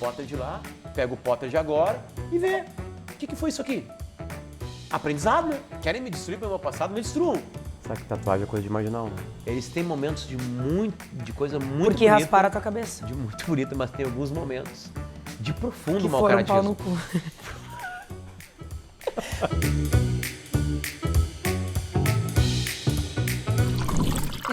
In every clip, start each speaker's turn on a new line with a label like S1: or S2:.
S1: Potter de lá, pega o Potter de agora e vê. O que foi isso aqui? Aprendizado, né? Querem me destruir pelo meu passado? Me destruam. Sabe que tatuagem é coisa de marginal, né? Eles têm momentos de coisa muito bonita.
S2: Porque rasparam a tua cabeça.
S1: De muito bonita, mas tem alguns momentos de profundo
S2: Que
S1: mau
S2: foram um pau
S1: caratismo.
S2: no cu.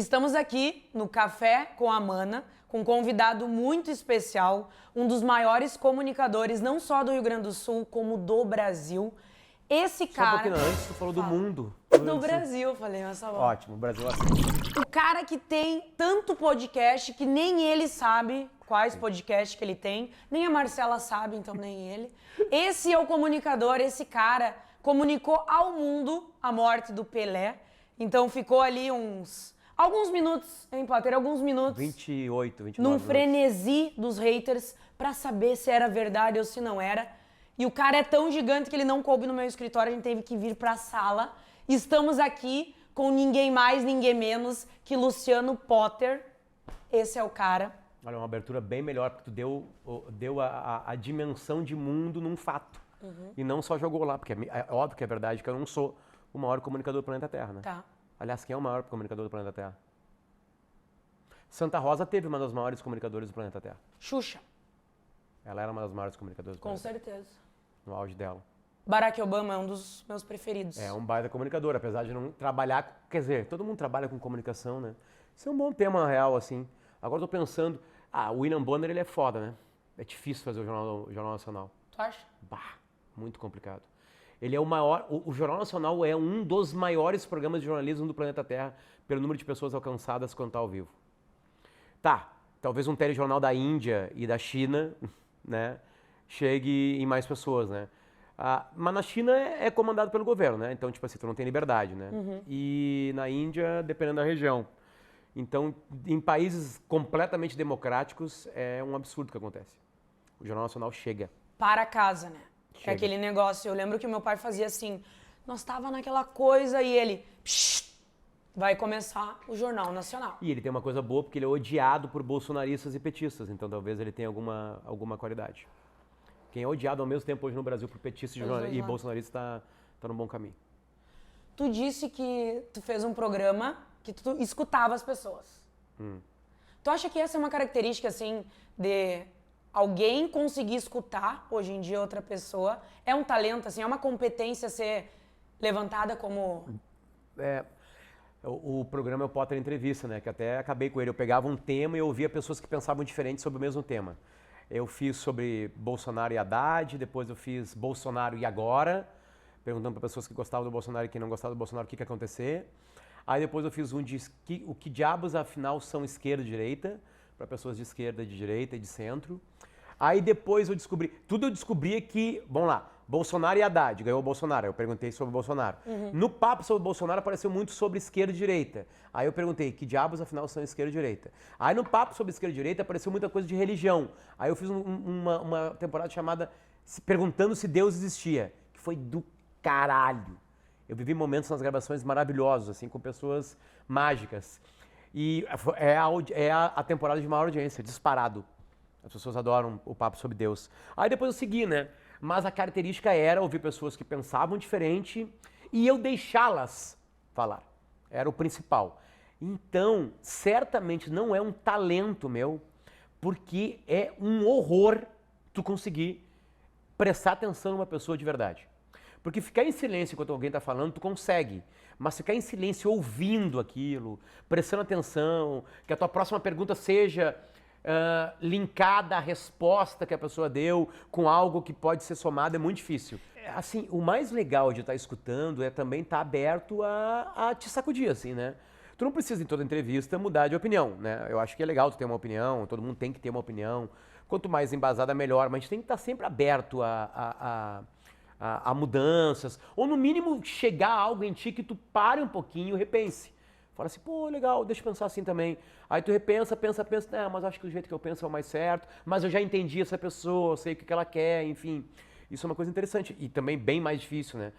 S2: Estamos aqui no Café com a Mana, com um convidado muito especial, um dos maiores comunicadores, não só do Rio Grande do Sul, como do Brasil. Esse
S1: Só um
S2: cara...
S1: pouquinho antes, tu falou do mundo.
S2: Do Brasil, falei, mas tá bom.
S1: Ótimo, o Brasil assim.
S2: O cara que tem tanto podcast que nem ele sabe quais podcasts que ele tem, nem a Marcela sabe, então nem ele. Esse é o comunicador, esse cara comunicou ao mundo a morte do Pelé, então ficou ali alguns minutos, hein, Potter? Alguns minutos.
S1: 28, 29
S2: num
S1: minutos.
S2: frenesi dos haters pra saber se era verdade ou se não era. E o cara é tão gigante que ele não coube no meu escritório, a gente teve que vir pra sala. Estamos aqui com ninguém mais, ninguém menos que Luciano Potter. Esse é o cara.
S1: Olha, uma abertura bem melhor, porque tu deu a dimensão de mundo num fato. E não só jogou lá, porque é óbvio que é verdade que eu não sou o maior comunicador do planeta Terra, né?
S2: Tá.
S1: Aliás, quem é o maior comunicador do planeta Terra? Santa Rosa teve uma das maiores comunicadoras do planeta Terra.
S2: Xuxa.
S1: Ela era uma das maiores comunicadoras do
S2: Com
S1: planeta Terra,
S2: certeza.
S1: no auge dela.
S2: Barack Obama é um dos meus preferidos.
S1: É um baita comunicador, apesar de não trabalhar... Quer dizer, todo mundo trabalha com comunicação, né? Isso é um bom tema real, assim. Agora eu tô pensando... o William Bonner, ele é foda, né? É difícil fazer o Jornal Nacional.
S2: Tu acha?
S1: Bah, muito complicado. Ele é o maior... O Jornal Nacional é um dos maiores programas de jornalismo do planeta Terra pelo número de pessoas alcançadas quando tá ao vivo. Tá, talvez um telejornal da Índia e da China, né, chegue em mais pessoas, né? Mas na China é comandado pelo governo, né? Então, tipo assim, tu não tem liberdade, né? E na Índia, dependendo da região. Então, em países completamente democráticos, é um absurdo o que acontece. O Jornal Nacional chega.
S2: Para casa, né?
S1: Chega.
S2: É aquele negócio. Eu lembro que o meu pai fazia assim, nós tava naquela coisa e ele... Psst, vai começar o Jornal Nacional.
S1: E ele tem uma coisa boa, porque ele é odiado por bolsonaristas e petistas, então talvez ele tenha alguma qualidade. Quem é odiado ao mesmo tempo hoje no Brasil por petistas e bolsonaristas tá num bom caminho.
S2: Tu disse que tu fez um programa que tu escutava as pessoas. Tu acha que essa é uma característica, assim, de alguém conseguir escutar hoje em dia outra pessoa? É um talento, assim, é uma competência a ser levantada como...
S1: O programa é o Potter Entrevista, né? Que até acabei com ele. Eu pegava um tema e eu ouvia pessoas que pensavam diferente sobre o mesmo tema. Eu fiz sobre Bolsonaro e Haddad, depois eu fiz Bolsonaro e agora, perguntando para pessoas que gostavam do Bolsonaro e que não gostavam do Bolsonaro o que ia acontecer. Aí depois eu fiz um de o que diabos afinal são esquerda e direita, para pessoas de esquerda, de direita e de centro. Aí depois eu descobri que, vamos lá, Bolsonaro e Haddad, ganhou o Bolsonaro, eu perguntei sobre o Bolsonaro. No papo sobre o Bolsonaro apareceu muito sobre esquerda e direita. Aí eu perguntei, que diabos afinal são esquerda e direita? Aí no papo sobre esquerda e direita apareceu muita coisa de religião. Aí eu fiz uma temporada chamada Perguntando se Deus existia, que foi do caralho. Eu vivi momentos nas gravações maravilhosos, assim, com pessoas mágicas. E é a temporada de maior audiência, disparado. As pessoas adoram o papo sobre Deus. Aí depois eu segui, né? Mas a característica era ouvir pessoas que pensavam diferente e eu deixá-las falar. Era o principal. Então, certamente não é um talento meu, porque é um horror tu conseguir prestar atenção numa pessoa de verdade. Porque ficar em silêncio enquanto alguém está falando, tu consegue. Mas ficar em silêncio ouvindo aquilo, prestando atenção, que a tua próxima pergunta seja... linkada à resposta que a pessoa deu com algo que pode ser somado é muito difícil. Assim, o mais legal de estar escutando é também estar aberto a te sacudir, assim, né? Tu não precisa em toda entrevista mudar de opinião, né? Eu acho que é legal tu ter uma opinião, todo mundo tem que ter uma opinião. Quanto mais embasada, melhor, mas a gente tem que estar sempre aberto a mudanças, ou no mínimo chegar a algo em ti que tu pare um pouquinho e repense. Fala assim, pô, legal, deixa eu pensar assim também. Aí tu repensa, pensa, mas acho que o jeito que eu penso é o mais certo, mas eu já entendi essa pessoa, eu sei o que ela quer, enfim. Isso é uma coisa interessante e também bem mais difícil, né?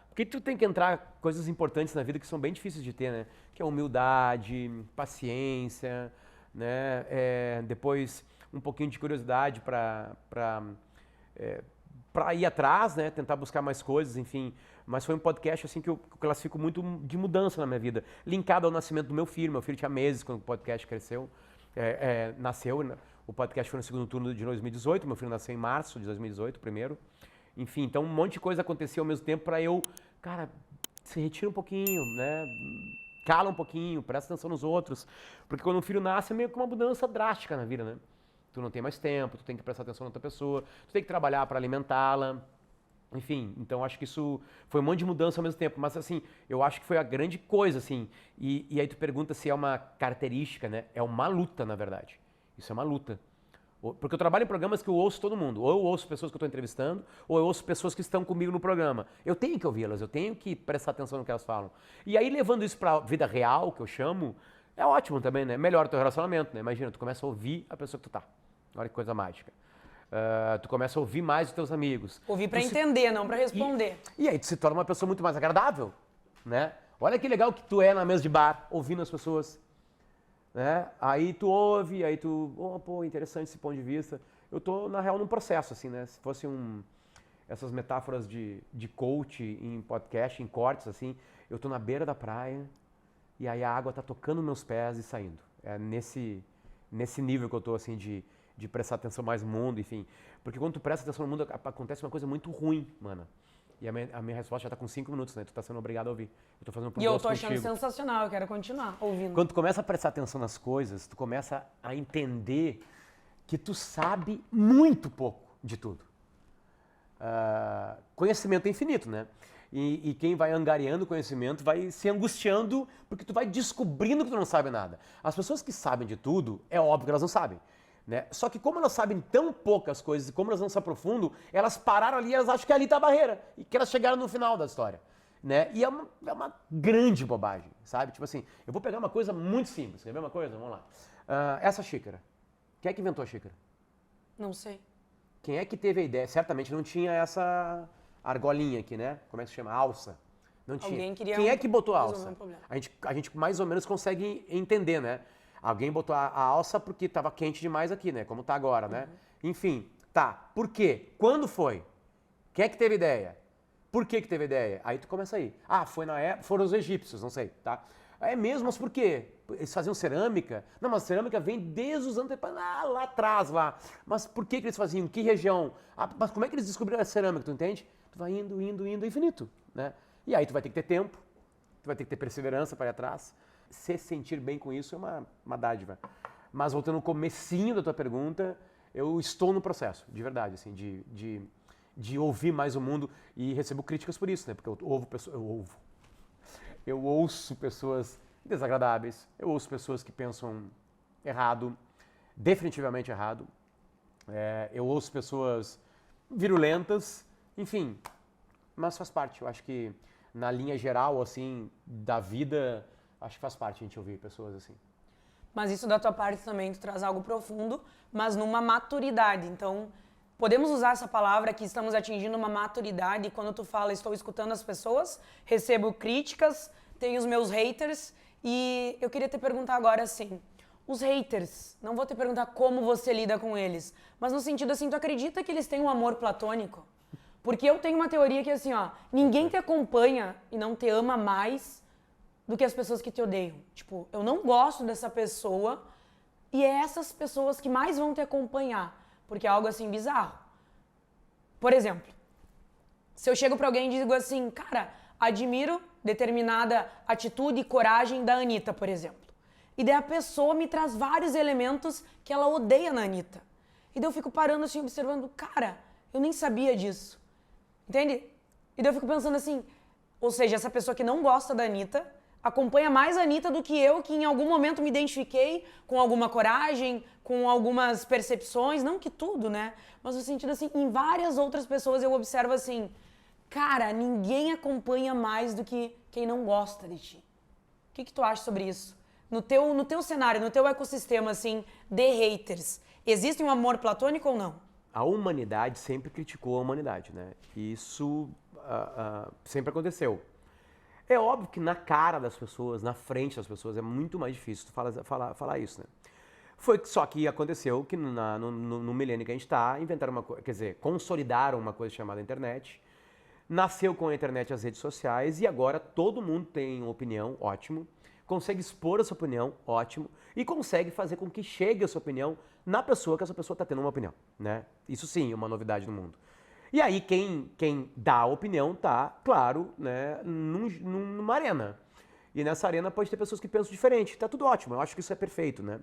S1: Porque tu tem que entrar coisas importantes na vida que são bem difíceis de ter, né? Que é humildade, paciência, né? Depois um pouquinho de curiosidade para ir atrás, né? Tentar buscar mais coisas, enfim. Mas foi um podcast assim que eu classifico muito de mudança na minha vida. Linkado ao nascimento do meu filho. Meu filho tinha meses quando o podcast nasceu. Né? O podcast foi no segundo turno de 2018. Meu filho nasceu em março de 2018, primeiro. Enfim, então um monte de coisa acontecia ao mesmo tempo para eu, cara, se retira um pouquinho, né? Cala um pouquinho, presta atenção nos outros. Porque quando um filho nasce é meio que uma mudança drástica na vida, né? Tu não tem mais tempo, tu tem que prestar atenção na outra pessoa, tu tem que trabalhar para alimentá-la. Enfim, então acho que isso foi um monte de mudança ao mesmo tempo. Mas assim, eu acho que foi a grande coisa, assim. E aí tu pergunta se é uma característica, né? É uma luta, na verdade. Isso é uma luta. Porque eu trabalho em programas que eu ouço todo mundo. Ou eu ouço pessoas que eu estou entrevistando, ou eu ouço pessoas que estão comigo no programa. Eu tenho que ouvi-las, eu tenho que prestar atenção no que elas falam. E aí, levando isso para a vida real, que eu chamo, é ótimo também, né? Melhora o teu relacionamento, né? Imagina, tu começa a ouvir a pessoa que tu tá. Olha que coisa mágica. Tu começa a ouvir mais os teus amigos.
S2: Ouvir para entender, não para responder.
S1: E aí tu se torna uma pessoa muito mais agradável, né? Olha que legal que tu é na mesa de bar, ouvindo as pessoas. Né? Aí tu ouve, aí tu, pô, interessante esse ponto de vista. Eu tô, na real, num processo, assim, né? Se fosse essas metáforas de coach em podcast, em cortes, assim, eu tô na beira da praia e aí a água tá tocando meus pés e saindo. É nesse nível que eu tô, assim, de prestar atenção mais no mundo, enfim. Porque quando tu presta atenção no mundo, acontece uma coisa muito ruim, mano. E a minha resposta já tá com 5 minutos, né? Tu tá sendo obrigado a ouvir. Eu tô fazendo um
S2: propósito contigo. E eu tô achando sensacional, eu quero continuar ouvindo.
S1: Quando tu começa a prestar atenção nas coisas, tu começa a entender que tu sabe muito pouco de tudo. Conhecimento é infinito, né? E quem vai angariando conhecimento vai se angustiando porque tu vai descobrindo que tu não sabe nada. As pessoas que sabem de tudo, é óbvio que elas não sabem. Né? Só que como elas sabem tão poucas coisas e como elas não se aprofundam, elas pararam ali e elas acham que ali está a barreira e que elas chegaram no final da história. Né? E é uma grande bobagem, sabe? Tipo assim, eu vou pegar uma coisa muito simples. Quer ver uma coisa? Vamos lá. Essa xícara. Quem é que inventou a xícara?
S2: Não sei.
S1: Quem é que teve a ideia? Certamente não tinha essa argolinha aqui, né? Como é que se chama? Alça. Não tinha.
S2: Alguém queria
S1: Quem é que botou a alça? A gente mais ou menos consegue entender, né? Alguém botou a alça porque estava quente demais aqui, né? Como tá agora, né? Enfim, tá. Por quê? Quando foi? Quem é que teve ideia? Por que teve ideia? Aí tu começa aí. Foi na época, foram os egípcios, não sei, tá? É mesmo, mas por quê? Eles faziam cerâmica? Não, mas a cerâmica vem desde os anos lá atrás, lá. Mas por que eles faziam? Que região? Mas como é que eles descobriram a cerâmica, tu entende? Tu vai indo, infinito, né? E aí tu vai ter que ter tempo, tu vai ter que ter perseverança para ir atrás. Se sentir bem com isso é uma dádiva. Mas voltando no comecinho da tua pergunta, eu estou no processo, de verdade, assim, de ouvir mais o mundo e recebo críticas por isso, né? Porque eu ouço pessoas desagradáveis, eu ouço pessoas que pensam errado, definitivamente errado. Eu ouço pessoas virulentas, enfim, mas faz parte. Eu acho que na linha geral, assim, da vida, acho que faz parte a gente ouvir pessoas assim.
S2: Mas isso da tua parte também, tu traz algo profundo, mas numa maturidade. Então, podemos usar essa palavra que estamos atingindo uma maturidade. Quando tu fala, estou escutando as pessoas, recebo críticas, tenho os meus haters. E eu queria te perguntar agora assim, os haters, não vou te perguntar como você lida com eles, mas no sentido assim, tu acredita que eles têm um amor platônico? Porque eu tenho uma teoria que assim, ninguém te acompanha e não te ama mais do que as pessoas que te odeiam. Tipo, eu não gosto dessa pessoa e é essas pessoas que mais vão te acompanhar, porque é algo assim bizarro. Por exemplo, se eu chego pra alguém e digo assim, cara, admiro determinada atitude e coragem da Anitta, por exemplo. E daí a pessoa me traz vários elementos que ela odeia na Anitta. E daí eu fico parando assim, observando, cara, eu nem sabia disso. Entende? E daí eu fico pensando assim, ou seja, essa pessoa que não gosta da Anitta acompanha mais a Anitta do que eu, que em algum momento me identifiquei com alguma coragem, com algumas percepções, não que tudo, né? Mas no sentido assim, em várias outras pessoas eu observo assim, cara, ninguém acompanha mais do que quem não gosta de ti. O que tu acha sobre isso? No teu cenário, no teu ecossistema, assim, de haters, existe um amor platônico ou não?
S1: A humanidade sempre criticou a humanidade, né? E isso sempre aconteceu. É óbvio que na cara das pessoas, na frente das pessoas, é muito mais difícil tu falar isso, né? Só que aconteceu que no milênio que a gente está, inventaram uma coisa, quer dizer, consolidaram uma coisa chamada internet. Nasceu com a internet as redes sociais e agora todo mundo tem opinião, ótimo. Consegue expor a sua opinião, ótimo. E consegue fazer com que chegue a sua opinião na pessoa que essa pessoa está tendo uma opinião, né? Isso sim é uma novidade no mundo. E aí quem dá a opinião tá, claro, né, numa arena. E nessa arena pode ter pessoas que pensam diferente. Tá tudo ótimo, eu acho que isso é perfeito, né?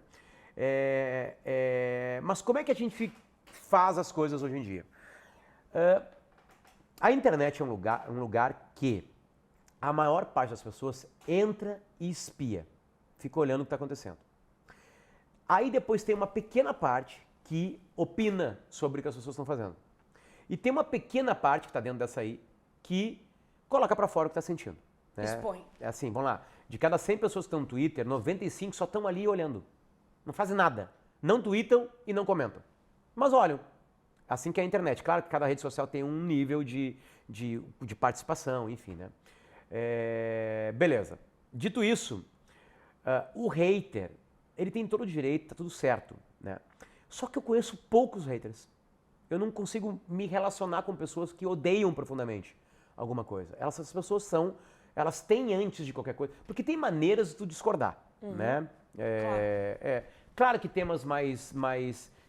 S1: Mas como é que a gente faz as coisas hoje em dia? A internet é um lugar que a maior parte das pessoas entra e espia. Fica olhando o que está acontecendo. Aí depois tem uma pequena parte que opina sobre o que as pessoas estão fazendo. E tem uma pequena parte que está dentro dessa aí que coloca para fora o que está sentindo. Né?
S2: Expõe.
S1: É assim, vamos lá. De cada 100 pessoas que estão no Twitter, 95 só estão ali olhando. Não fazem nada. Não tweetam e não comentam. Mas olham. Assim que é a internet. Claro que cada rede social tem um nível de participação, enfim, né? Beleza. Dito isso, o hater, ele tem todo o direito, tá tudo certo, né? Só que eu conheço poucos haters. Eu não consigo me relacionar com pessoas que odeiam profundamente alguma coisa. Essas pessoas elas têm antes de qualquer coisa, porque tem maneiras de tu discordar, né? Claro que temas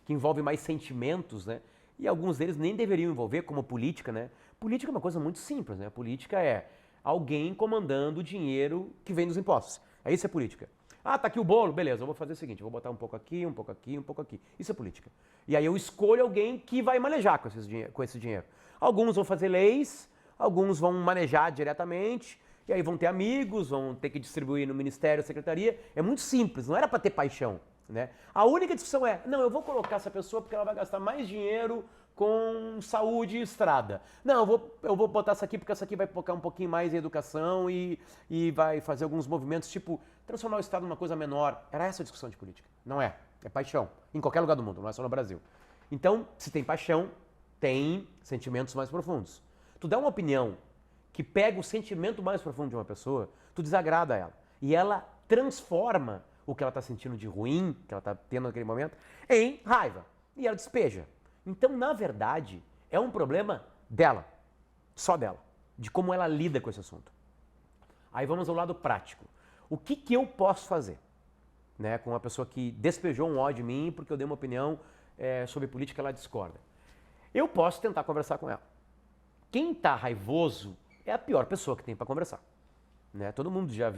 S1: que envolvem mais sentimentos, né? E alguns deles nem deveriam envolver, como política, né? Política é uma coisa muito simples, né? Política é alguém comandando o dinheiro que vem dos impostos. Isso é política. Ah, tá aqui o bolo, beleza, eu vou fazer o seguinte, eu vou botar um pouco aqui, um pouco aqui, um pouco aqui. Isso é política. E aí eu escolho alguém que vai manejar com esse dinheiro. Alguns vão fazer leis, alguns vão manejar diretamente, e aí vão ter amigos, vão ter que distribuir no ministério, secretaria. É muito simples, não era para ter paixão. Né? A única discussão é, não, eu vou colocar essa pessoa porque ela vai gastar mais dinheiro com saúde e estrada. Não, eu vou botar essa aqui porque essa aqui vai focar um pouquinho mais em educação e vai fazer alguns movimentos, tipo, transformar o Estado numa coisa menor. Era essa a discussão de política. Não é. É paixão. Em qualquer lugar do mundo, não é só no Brasil. Então, se tem paixão, tem sentimentos mais profundos. Tu dá uma opinião que pega o sentimento mais profundo de uma pessoa, tu desagrada ela. E ela transforma o que ela está sentindo de ruim, que ela está tendo naquele momento, em raiva. E ela despeja. Então, na verdade, é um problema dela. Só dela. De como ela lida com esse assunto. Aí vamos ao lado prático. O que eu posso fazer? Né, com uma pessoa que despejou um ódio em mim porque eu dei uma opinião sobre política, ela discorda. Eu posso tentar conversar com ela. Quem está raivoso é a pior pessoa que tem para conversar. Né? Todo mundo já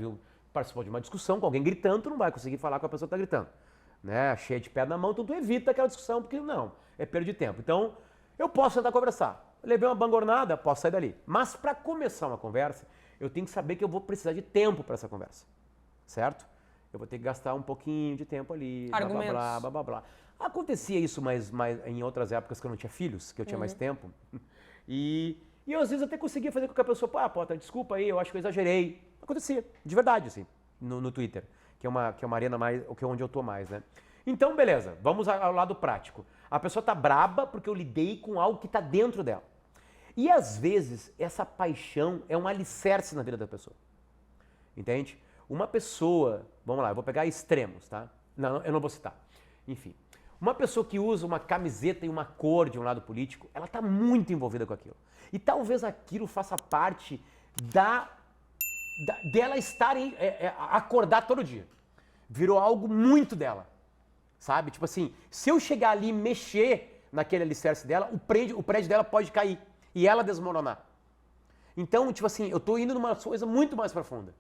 S1: participou de uma discussão com alguém gritando, tu não vai conseguir falar com a pessoa que está gritando. Né? Cheia de pé na mão, então tu evita aquela discussão, porque não, é perda de tempo. Então, eu posso tentar conversar. Levei uma bangornada, posso sair dali. Mas para começar uma conversa, eu tenho que saber que eu vou precisar de tempo para essa conversa. Certo? Eu vou ter que gastar um pouquinho de tempo ali,
S2: argumentos.
S1: blá, blá, blá, blá. Acontecia isso mais em outras épocas que eu não tinha filhos, que eu tinha mais tempo. E eu, às vezes, até conseguia fazer com que a pessoa, Potter, desculpa aí, eu acho que eu exagerei. Acontecia, de verdade, assim, no Twitter, que é uma arena mais, que é onde eu tô mais, né? Então, beleza, vamos ao lado prático. A pessoa tá braba porque eu lidei com algo que tá dentro dela. E, às vezes, essa paixão é um alicerce na vida da pessoa. Entende? Uma pessoa, vamos lá, eu vou pegar extremos, tá? Não, eu não vou citar. Enfim, uma pessoa que usa uma camiseta e uma cor de um lado político, ela está muito envolvida com aquilo. E talvez aquilo faça parte dela estar acordar todo dia. Virou algo muito dela, sabe? Tipo assim, se eu chegar ali e mexer naquele alicerce dela, o prédio dela pode cair e ela desmoronar. Então, tipo assim, eu estou indo numa coisa muito mais profunda.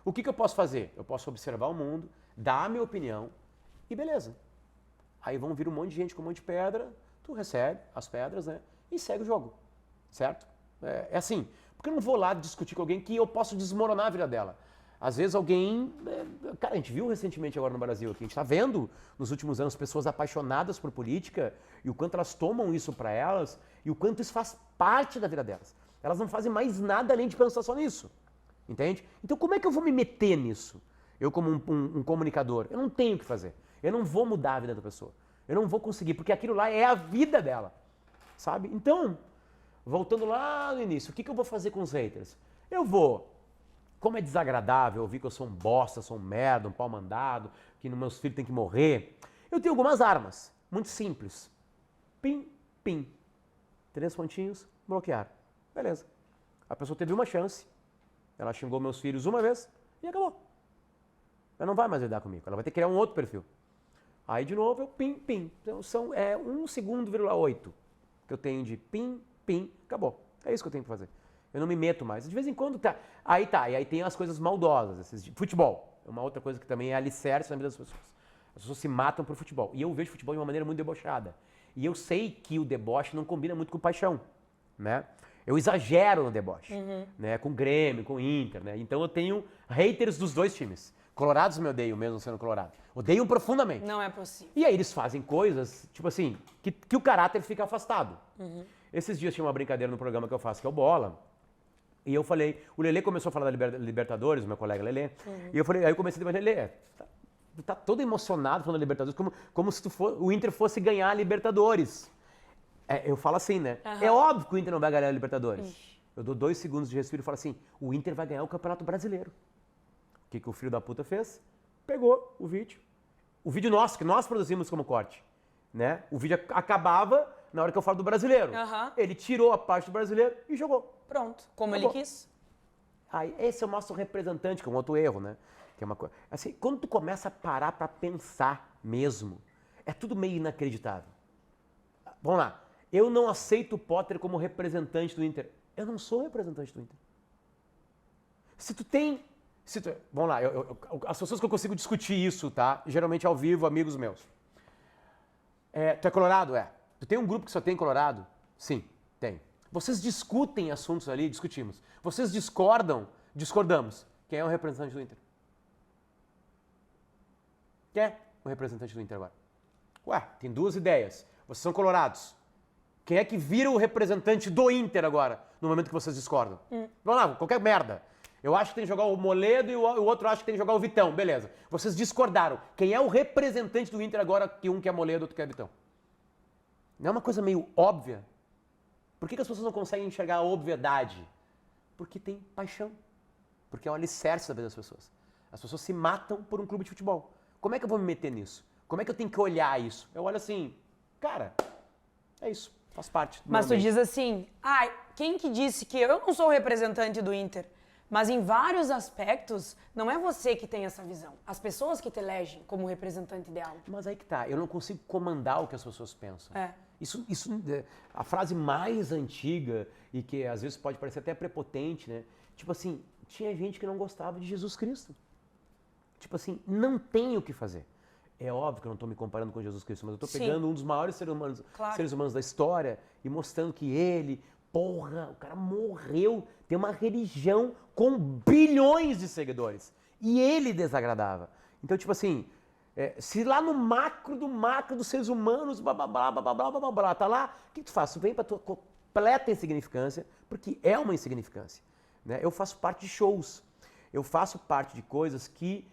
S1: O que eu posso fazer? Eu posso observar o mundo, dar a minha opinião e beleza. Aí vão vir um monte de gente com um monte de pedra, tu recebe as pedras, né? E segue o jogo, certo? É assim, porque eu não vou lá discutir com alguém que eu posso desmoronar a vida dela. Às vezes alguém... Cara, a gente viu recentemente agora no Brasil aqui, a gente está vendo nos últimos anos pessoas apaixonadas por política e o quanto elas tomam isso para elas e o quanto isso faz parte da vida delas. Elas não fazem mais nada além de pensar só nisso. Entende? Então como é que eu vou me meter nisso? Eu como um comunicador, eu não tenho o que fazer. Eu não vou mudar a vida da pessoa. Eu não vou conseguir, porque aquilo lá é a vida dela. Sabe? Então, voltando lá no início, o que eu vou fazer com os haters? Eu vou, como é desagradável ouvir que eu sou um bosta, sou um merda, um pau mandado, que meus filhos têm que morrer, Eu tenho algumas armas, muito simples. Pim, pim. 3 pontinhos, bloquear. Beleza. A pessoa teve uma chance, ela xingou meus filhos uma vez e acabou. Ela não vai mais lidar comigo, ela vai ter que criar um outro perfil. Aí de novo eu pim, pim. Então 1,8 segundo que eu tenho de pim, pim, acabou. É isso que eu tenho que fazer. Eu não me meto mais. De vez em quando tá. E aí tem as coisas maldosas. Futebol é uma outra coisa que também é alicerce na vida das pessoas. As pessoas se matam por futebol. E eu vejo futebol de uma maneira muito debochada. E eu sei que o deboche não combina muito com paixão, né? Eu exagero no deboche, né? Com Grêmio, com Inter, né? Então eu tenho haters dos dois times. Colorados me odeiam, mesmo sendo colorado. Odeiam profundamente.
S2: Não é possível.
S1: E aí eles fazem coisas, tipo assim, que o caráter fica afastado. Esses dias tinha uma brincadeira no programa que eu faço, que é o Bola. E eu falei, o Lelê começou a falar da Libertadores, meu colega Lelê. E eu falei, aí eu comecei a dizer, Lelê, tá todo emocionado falando da Libertadores, como se o Inter fosse ganhar a Libertadores. Eu falo assim, né? É óbvio que o Inter não vai ganhar a Libertadores. Eu dou 2 segundos de respiro e falo assim, o Inter vai ganhar o Campeonato Brasileiro. O que o filho da puta fez? Pegou o vídeo nosso, que nós produzimos como corte, né? O vídeo acabava na hora que eu falo do brasileiro. Ele tirou a parte do brasileiro e jogou.
S2: Pronto, como
S1: Acabou.
S2: ele quis.
S1: Aí, esse é o nosso representante, que é um outro erro, né? Que é uma coisa. Assim, quando tu começa a parar pra pensar mesmo, é tudo meio inacreditável. Vamos lá. Eu não aceito o Potter como representante do Inter. Eu não sou representante do Inter. Vamos lá, as pessoas que eu consigo discutir isso, tá? Geralmente ao vivo, amigos meus. Tu é colorado? É. Tu tem um grupo que só tem colorado? Sim, tem. Vocês discutem assuntos ali? Discutimos. Vocês discordam? Discordamos. Quem é o representante do Inter? Quem é o representante do Inter agora? Ué, tem 2 ideias. Vocês são colorados. Quem é que vira o representante do Inter agora, no momento que vocês discordam? Vamos lá, qualquer merda. Eu acho que tem que jogar o Moledo e o outro acha que tem que jogar o Vitão. Beleza. Vocês discordaram. Quem é o representante do Inter agora, que um quer Moledo e outro quer Vitão? Não é uma coisa meio óbvia? Por que as pessoas não conseguem enxergar a obviedade? Porque tem paixão. Porque é o alicerce da vida das pessoas. As pessoas se matam por um clube de futebol. Como é que eu vou me meter nisso? Como é que eu tenho que olhar isso? Eu olho assim, cara, é isso. Faz parte do
S2: Mas tu
S1: momento.
S2: diz assim, quem que disse que eu não sou o representante do Inter? Mas em vários aspectos, não é você que tem essa visão. As pessoas que te elegem como representante ideal.
S1: Mas aí que tá, eu não consigo comandar o que as pessoas pensam.
S2: É.
S1: Isso, a frase mais antiga e que às vezes pode parecer até prepotente, né? Tipo assim, tinha gente que não gostava de Jesus Cristo. Tipo assim, não tem o que fazer. É óbvio que eu não estou me comparando com Jesus Cristo, mas eu estou pegando um dos maiores seres humanos da história e mostrando que ele, o cara morreu, tem uma religião com bilhões de seguidores. E ele desagradava. Então, tipo assim, se lá no macro dos seres humanos, blá, blá, blá, blá, blá, blá, blá, tá lá, o que tu faz? Tu vem pra tua completa insignificância, porque é uma insignificância. Né? Eu faço parte de shows. Eu faço parte de coisas que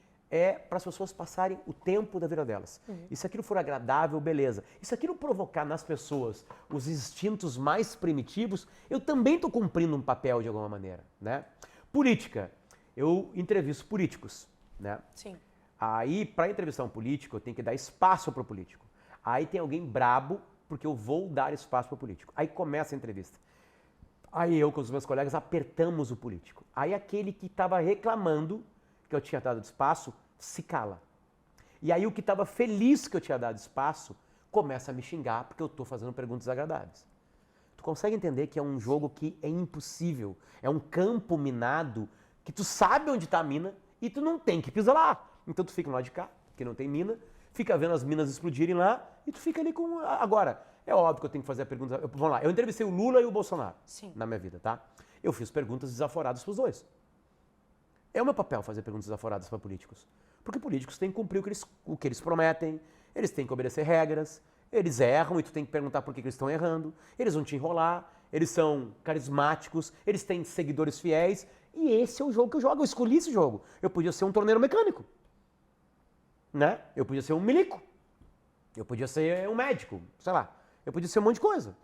S1: para as pessoas passarem o tempo da vida delas. E se aquilo for agradável, beleza. E se aquilo provocar nas pessoas os instintos mais primitivos, eu também estou cumprindo um papel de alguma maneira, né? Política. Eu entrevisto políticos, né?
S2: Sim.
S1: Aí, para entrevistar um político, eu tenho que dar espaço para o político. Aí tem alguém brabo, porque eu vou dar espaço para o político. Aí começa a entrevista. Aí eu com os meus colegas apertamos o político. Aí aquele que estava reclamando que eu tinha dado espaço, se cala. E aí o que estava feliz que eu tinha dado espaço, começa a me xingar porque eu estou fazendo perguntas agradáveis. Tu consegue entender que é um jogo que é impossível, é um campo minado, que tu sabe onde está a mina e tu não tem que pisar lá. Então tu fica lá de cá, que não tem mina, fica vendo as minas explodirem lá e tu fica ali com... Agora, é óbvio que eu tenho que fazer a pergunta... Vamos lá, eu entrevistei o Lula e o Bolsonaro na minha vida, tá? Eu fiz perguntas desaforadas para os dois. É o meu papel fazer perguntas desaforadas para políticos. Porque políticos têm que cumprir o que eles prometem, eles têm que obedecer regras, eles erram e tu tem que perguntar por que eles estão errando, eles vão te enrolar, eles são carismáticos, eles têm seguidores fiéis, e esse é o jogo que eu jogo, eu escolhi esse jogo. Eu podia ser um torneiro mecânico, né? Eu podia ser um milico, eu podia ser um médico, sei lá, eu podia ser um monte de coisa,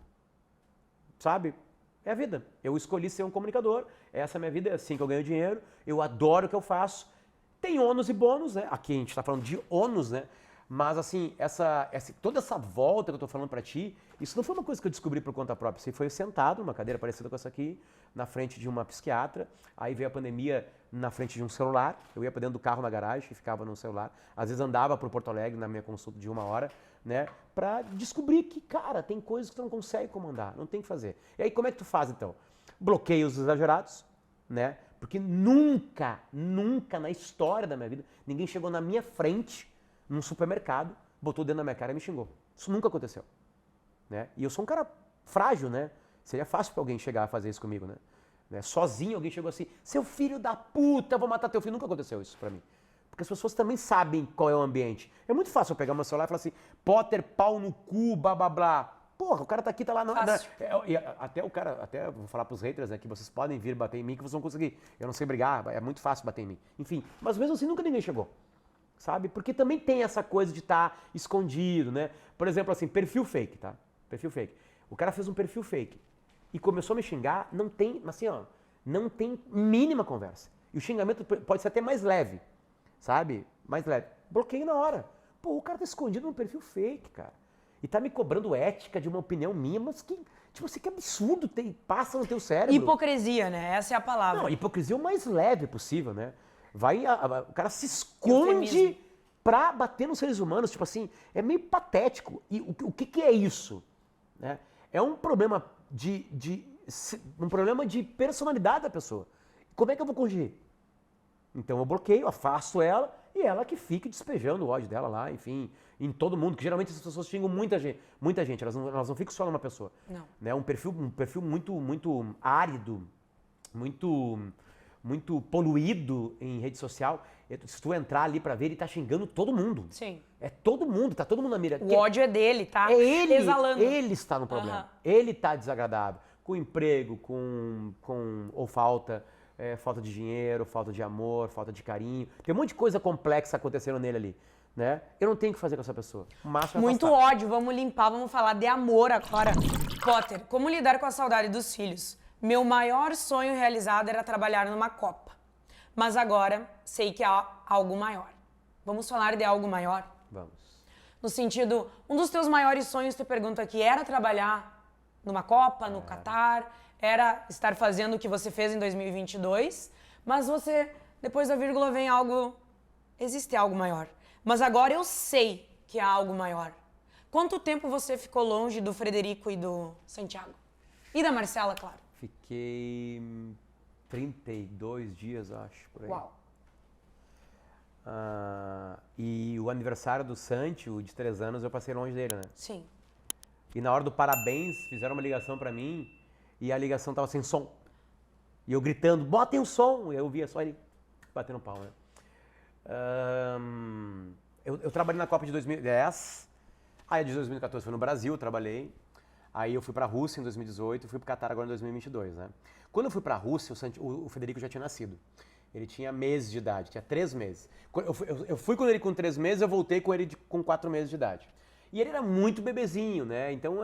S1: sabe? É a vida. Eu escolhi ser um comunicador, essa é a minha vida, é assim que eu ganho dinheiro, eu adoro o que eu faço. Tem ônus e bônus, né? Aqui a gente está falando de ônus, né? Mas assim, toda essa volta que eu tô falando pra ti, isso não foi uma coisa que eu descobri por conta própria. Isso foi sentado numa cadeira parecida com essa aqui, na frente de uma psiquiatra. Aí veio a pandemia na frente de um celular. Eu ia pra dentro do carro na garagem e ficava no celular. Às vezes andava pro Porto Alegre na minha consulta de 1 hora, né? Pra descobrir que, cara, tem coisas que tu não consegue comandar, não tem que fazer. E aí como é que tu faz então? Bloqueios exagerados, né? Porque nunca na história da minha vida, ninguém chegou na minha frente num supermercado, botou dentro da minha cara e me xingou. Isso nunca aconteceu, né? E eu sou um cara frágil, né? Seria fácil pra alguém chegar a fazer isso comigo, né? Sozinho alguém chegou assim, seu filho da puta, eu vou matar teu filho. Nunca aconteceu isso pra mim. Porque as pessoas também sabem qual é o ambiente. É muito fácil eu pegar meu celular e falar assim, Potter, pau no cu, blá blá blá. Porra, o cara tá aqui, tá lá. Até vou falar pros haters, né, que vocês podem vir bater em mim que vocês vão conseguir. Eu não sei brigar, é muito fácil bater em mim. Enfim, mas mesmo assim nunca ninguém chegou. Sabe? Porque também tem essa coisa de estar escondido, né? Por exemplo, assim, perfil fake, tá? Perfil fake. O cara fez um perfil fake e começou a me xingar, não tem, assim, ó, não tem mínima conversa. E o xingamento pode ser até mais leve, sabe? Mais leve. Bloqueio na hora. Pô, o cara tá escondido num perfil fake, cara. E tá me cobrando ética de uma opinião minha, mas que, tipo assim, que absurdo passa no teu cérebro.
S2: Hipocrisia, né? Essa é a palavra.
S1: Não, hipocrisia é o mais leve possível, né? O cara se esconde pra bater nos seres humanos, tipo assim, é meio patético. E o que é isso? Né? É um problema um problema de personalidade da pessoa. Como é que eu vou corrigir? Então eu bloqueio, afasto ela e ela que fique despejando o ódio dela lá, enfim, em todo mundo, que geralmente as pessoas xingam muita gente, elas não ficam só numa pessoa.
S2: Não.
S1: Né? Um perfil muito árido, muito poluído em rede social. Se tu entrar ali pra ver, ele tá xingando todo mundo.
S2: Sim.
S1: É todo mundo, tá todo mundo na mira.
S2: O ódio é dele, tá?
S1: É ele,
S2: exalando.
S1: Ele está no problema. Ele tá desagradável. Com emprego, ou falta de dinheiro, falta de amor, falta de carinho. Tem um monte de coisa complexa acontecendo nele ali. Né? Eu não tenho o que fazer com essa pessoa.
S2: Muito ódio, vamos limpar, vamos falar de amor agora. Potter, como lidar com a saudade dos filhos? Meu maior sonho realizado era trabalhar numa Copa. Mas agora sei que há algo maior. Vamos falar de algo maior?
S1: Vamos.
S2: No sentido, um dos teus maiores sonhos, te pergunto aqui, era trabalhar numa Copa, no Catar, era estar fazendo o que você fez em 2022, mas você, depois da vírgula, vem algo... Existe algo maior. Mas agora eu sei que há algo maior. Quanto tempo você ficou longe do Frederico e do Santiago? E da Marcela, claro.
S1: Fiquei 32 dias, acho, por aí.
S2: Uau.
S1: E o aniversário do Santi, o de 3 anos, eu passei longe dele, né?
S2: Sim.
S1: E na hora do parabéns, fizeram uma ligação pra mim e a ligação tava sem som. E eu gritando, botem o som! E eu via só ele batendo pau, né? Eu trabalhei na Copa de 2010, aí de 2014 foi no Brasil, eu trabalhei. Aí eu fui pra Rússia em 2018 e fui pro Catar agora em 2022, né? Quando eu fui pra Rússia, o Federico já tinha nascido. Ele tinha meses de idade, tinha 3 meses. Eu fui com ele com 3 meses, eu voltei com ele com 4 meses de idade. E ele era muito bebezinho, né? Então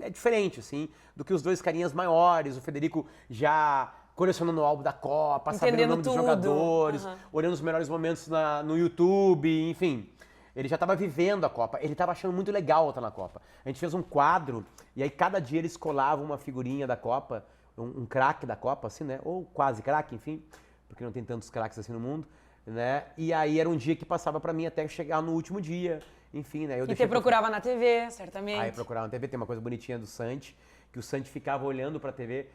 S1: é diferente, assim, do que os dois carinhas maiores. O Federico já colecionando o álbum da Copa, sabendo o nome dos jogadores, olhando os melhores momentos no YouTube, enfim. Ele já estava vivendo a Copa, ele estava achando muito legal estar na Copa. A gente fez um quadro e aí cada dia eles colavam uma figurinha da Copa, um craque da Copa, assim, né? Ou quase craque, enfim, porque não tem tantos craques assim no mundo, né? E aí era um dia que passava pra mim até chegar no último dia, enfim, né?
S2: E você procurava na TV, certamente.
S1: Aí procurava na TV, tem uma coisa bonitinha do Santi, que o Santi ficava olhando pra TV.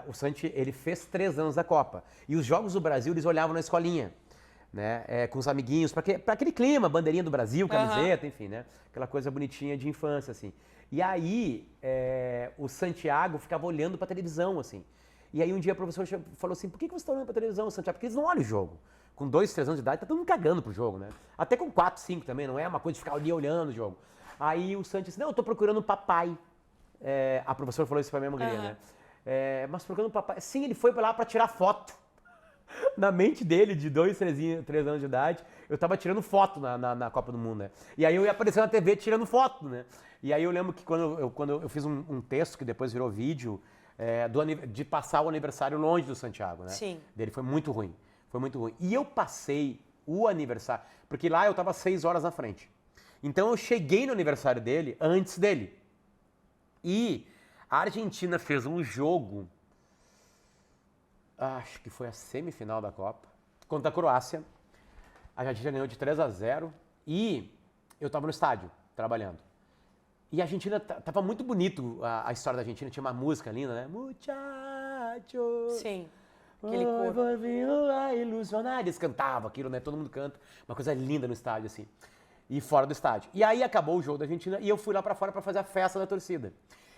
S1: O Santi, ele fez 3 anos da Copa. E os jogos do Brasil, eles olhavam na escolinha. Né? Com os amiguinhos, pra aquele clima, bandeirinha do Brasil, camiseta, enfim, né? Aquela coisa bonitinha de infância, assim. E aí, o Santiago ficava olhando pra televisão, assim. E aí um dia o professor falou assim, por que você tá olhando pra televisão, Santiago? Porque eles não olham o jogo. Com 2, 3 anos de idade, tá todo mundo cagando pro jogo, né? Até com 4, 5 também, não é uma coisa de ficar ali olhando o jogo. Aí o Santi disse, não, eu tô procurando o papai. A professora falou isso pra minha mulher, né? Mas procurando o papai. Sim, ele foi lá pra tirar foto. Na mente dele, de 2, 3 anos de idade, eu tava tirando foto na Copa do Mundo, né? E aí eu ia aparecer na TV tirando foto, né? E aí eu lembro que quando eu fiz um texto que depois virou vídeo, de passar o aniversário longe do Santiago, né?
S2: Sim.
S1: Dele foi muito ruim. Foi muito ruim. E eu passei o aniversário, porque lá eu tava 6 horas na frente. Então eu cheguei no aniversário dele antes dele. E a Argentina fez um jogo, acho que foi a semifinal da Copa, contra a Croácia. A Argentina ganhou de 3-0 e eu estava no estádio, trabalhando. E a Argentina, tava muito bonito a história da Argentina, tinha uma música linda, né? Muchacho.
S2: Sim. Aquele coro.
S1: Ilusionar. Eles cantavam aquilo, né? Todo mundo canta. Uma coisa linda no estádio, assim. E fora do estádio. E aí acabou o jogo da Argentina e eu fui lá pra fora pra fazer a festa da torcida.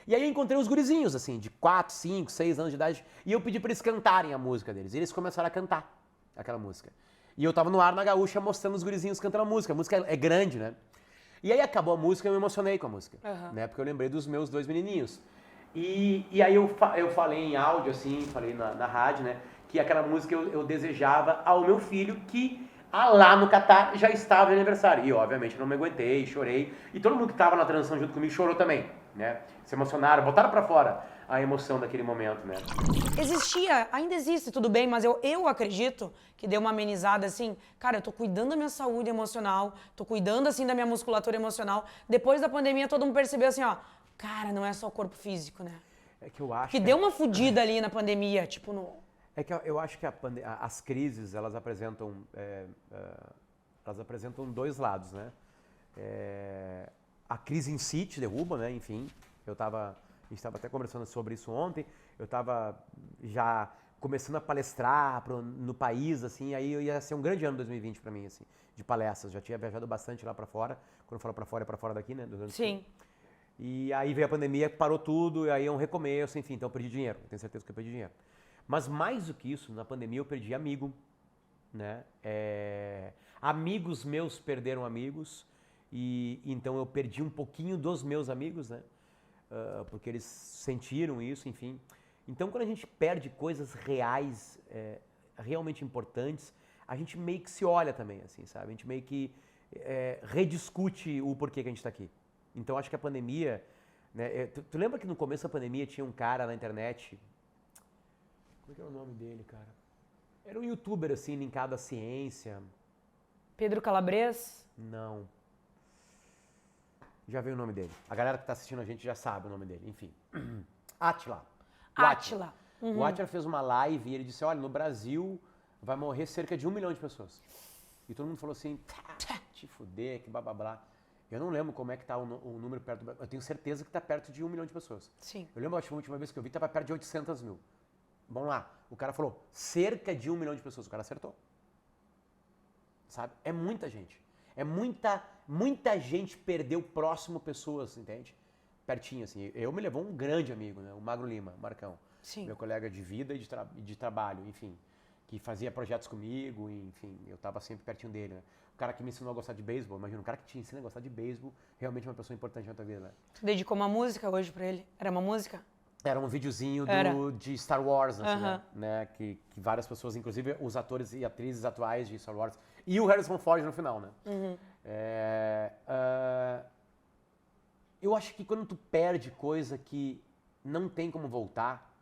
S1: E aí eu encontrei os gurizinhos, assim, de 4, 5, 6 anos de idade. E eu pedi pra eles cantarem a música deles. E eles começaram a cantar aquela música. E eu tava no ar na Gaúcha mostrando os gurizinhos cantando a música. A música é grande, né? E aí acabou a música e eu me emocionei com a música. Né? Porque eu lembrei dos meus 2 menininhos. E aí eu falei em áudio, assim, falei na rádio, né? Que aquela música eu desejava ao meu filho que lá no Catar já estava de aniversário. E obviamente eu não me aguentei, chorei. E todo mundo que estava na transição junto comigo chorou também, né? Se emocionaram, botaram pra fora a emoção daquele momento, né?
S2: Existia, ainda existe, tudo bem, mas eu acredito que deu uma amenizada assim, cara, eu tô cuidando da minha saúde emocional, tô cuidando assim da minha musculatura emocional. Depois da pandemia todo mundo percebeu assim, ó, cara, não é só o corpo físico, né?
S1: É que eu acho
S2: que deu uma fudida ali na pandemia, tipo no...
S1: É que eu acho que as crises, elas apresentam 2 lados, né? A crise em si te derruba, né? Enfim, a gente estava até conversando sobre isso ontem, eu estava já começando a palestrar no país, assim, aí ia ser um grande ano 2020 para mim, assim, de palestras, já tinha viajado bastante lá para fora, quando eu falo para fora é para fora daqui, né?
S2: Sim.
S1: E aí veio a pandemia, parou tudo, e aí é um recomeço, enfim, então eu perdi dinheiro, eu tenho certeza que eu perdi dinheiro. Mas mais do que isso, na pandemia eu perdi amigo, né? Amigos meus perderam amigos, e então eu perdi um pouquinho dos meus amigos, né? Porque eles sentiram isso, enfim. Então quando a gente perde coisas reais, realmente importantes, a gente meio que se olha também, assim, sabe? A gente meio que rediscute o porquê que a gente está aqui. Então acho que a pandemia, né? Tu lembra que no começo da pandemia tinha um cara na internet... Como é que era o nome dele, cara? Era um youtuber, assim, linkado à ciência.
S2: Pedro Calabres?
S1: Não. Já veio o nome dele. A galera que tá assistindo a gente já sabe o nome dele. Enfim. Átila.
S2: Átila.
S1: Uhum. O Átila fez uma live e ele disse, olha, no Brasil vai morrer cerca de 1 milhão de pessoas. E todo mundo falou assim, te fuder, que blá blá blá. Eu não lembro como é que tá o número perto do... Eu tenho certeza que tá perto de 1 milhão de pessoas.
S2: Sim.
S1: Eu lembro, acho que a última vez que eu vi, tava perto de 800 mil. Vamos lá, o cara falou cerca de 1 milhão de pessoas, o cara acertou. Sabe? É muita gente. É muita gente perdeu próximo pessoas, entende? Pertinho, assim. Eu me levou um grande amigo, né? O Magro Lima, Marcão.
S2: Sim.
S1: Meu colega de vida e de trabalho, enfim. Que fazia projetos comigo, enfim. Eu tava sempre pertinho dele, né? O cara que me ensinou a gostar de beisebol, imagina, um cara que te ensina a gostar de beisebol, realmente uma pessoa importante na tua vida, né?
S2: Tu dedicou uma música hoje pra ele? Era uma música?
S1: Era um videozinho de Star Wars, assim, né? Que várias pessoas, inclusive os atores e atrizes atuais de Star Wars, e o Harrison Ford no final, né?
S2: Uhum.
S1: Eu acho que quando tu perde coisa que não tem como voltar,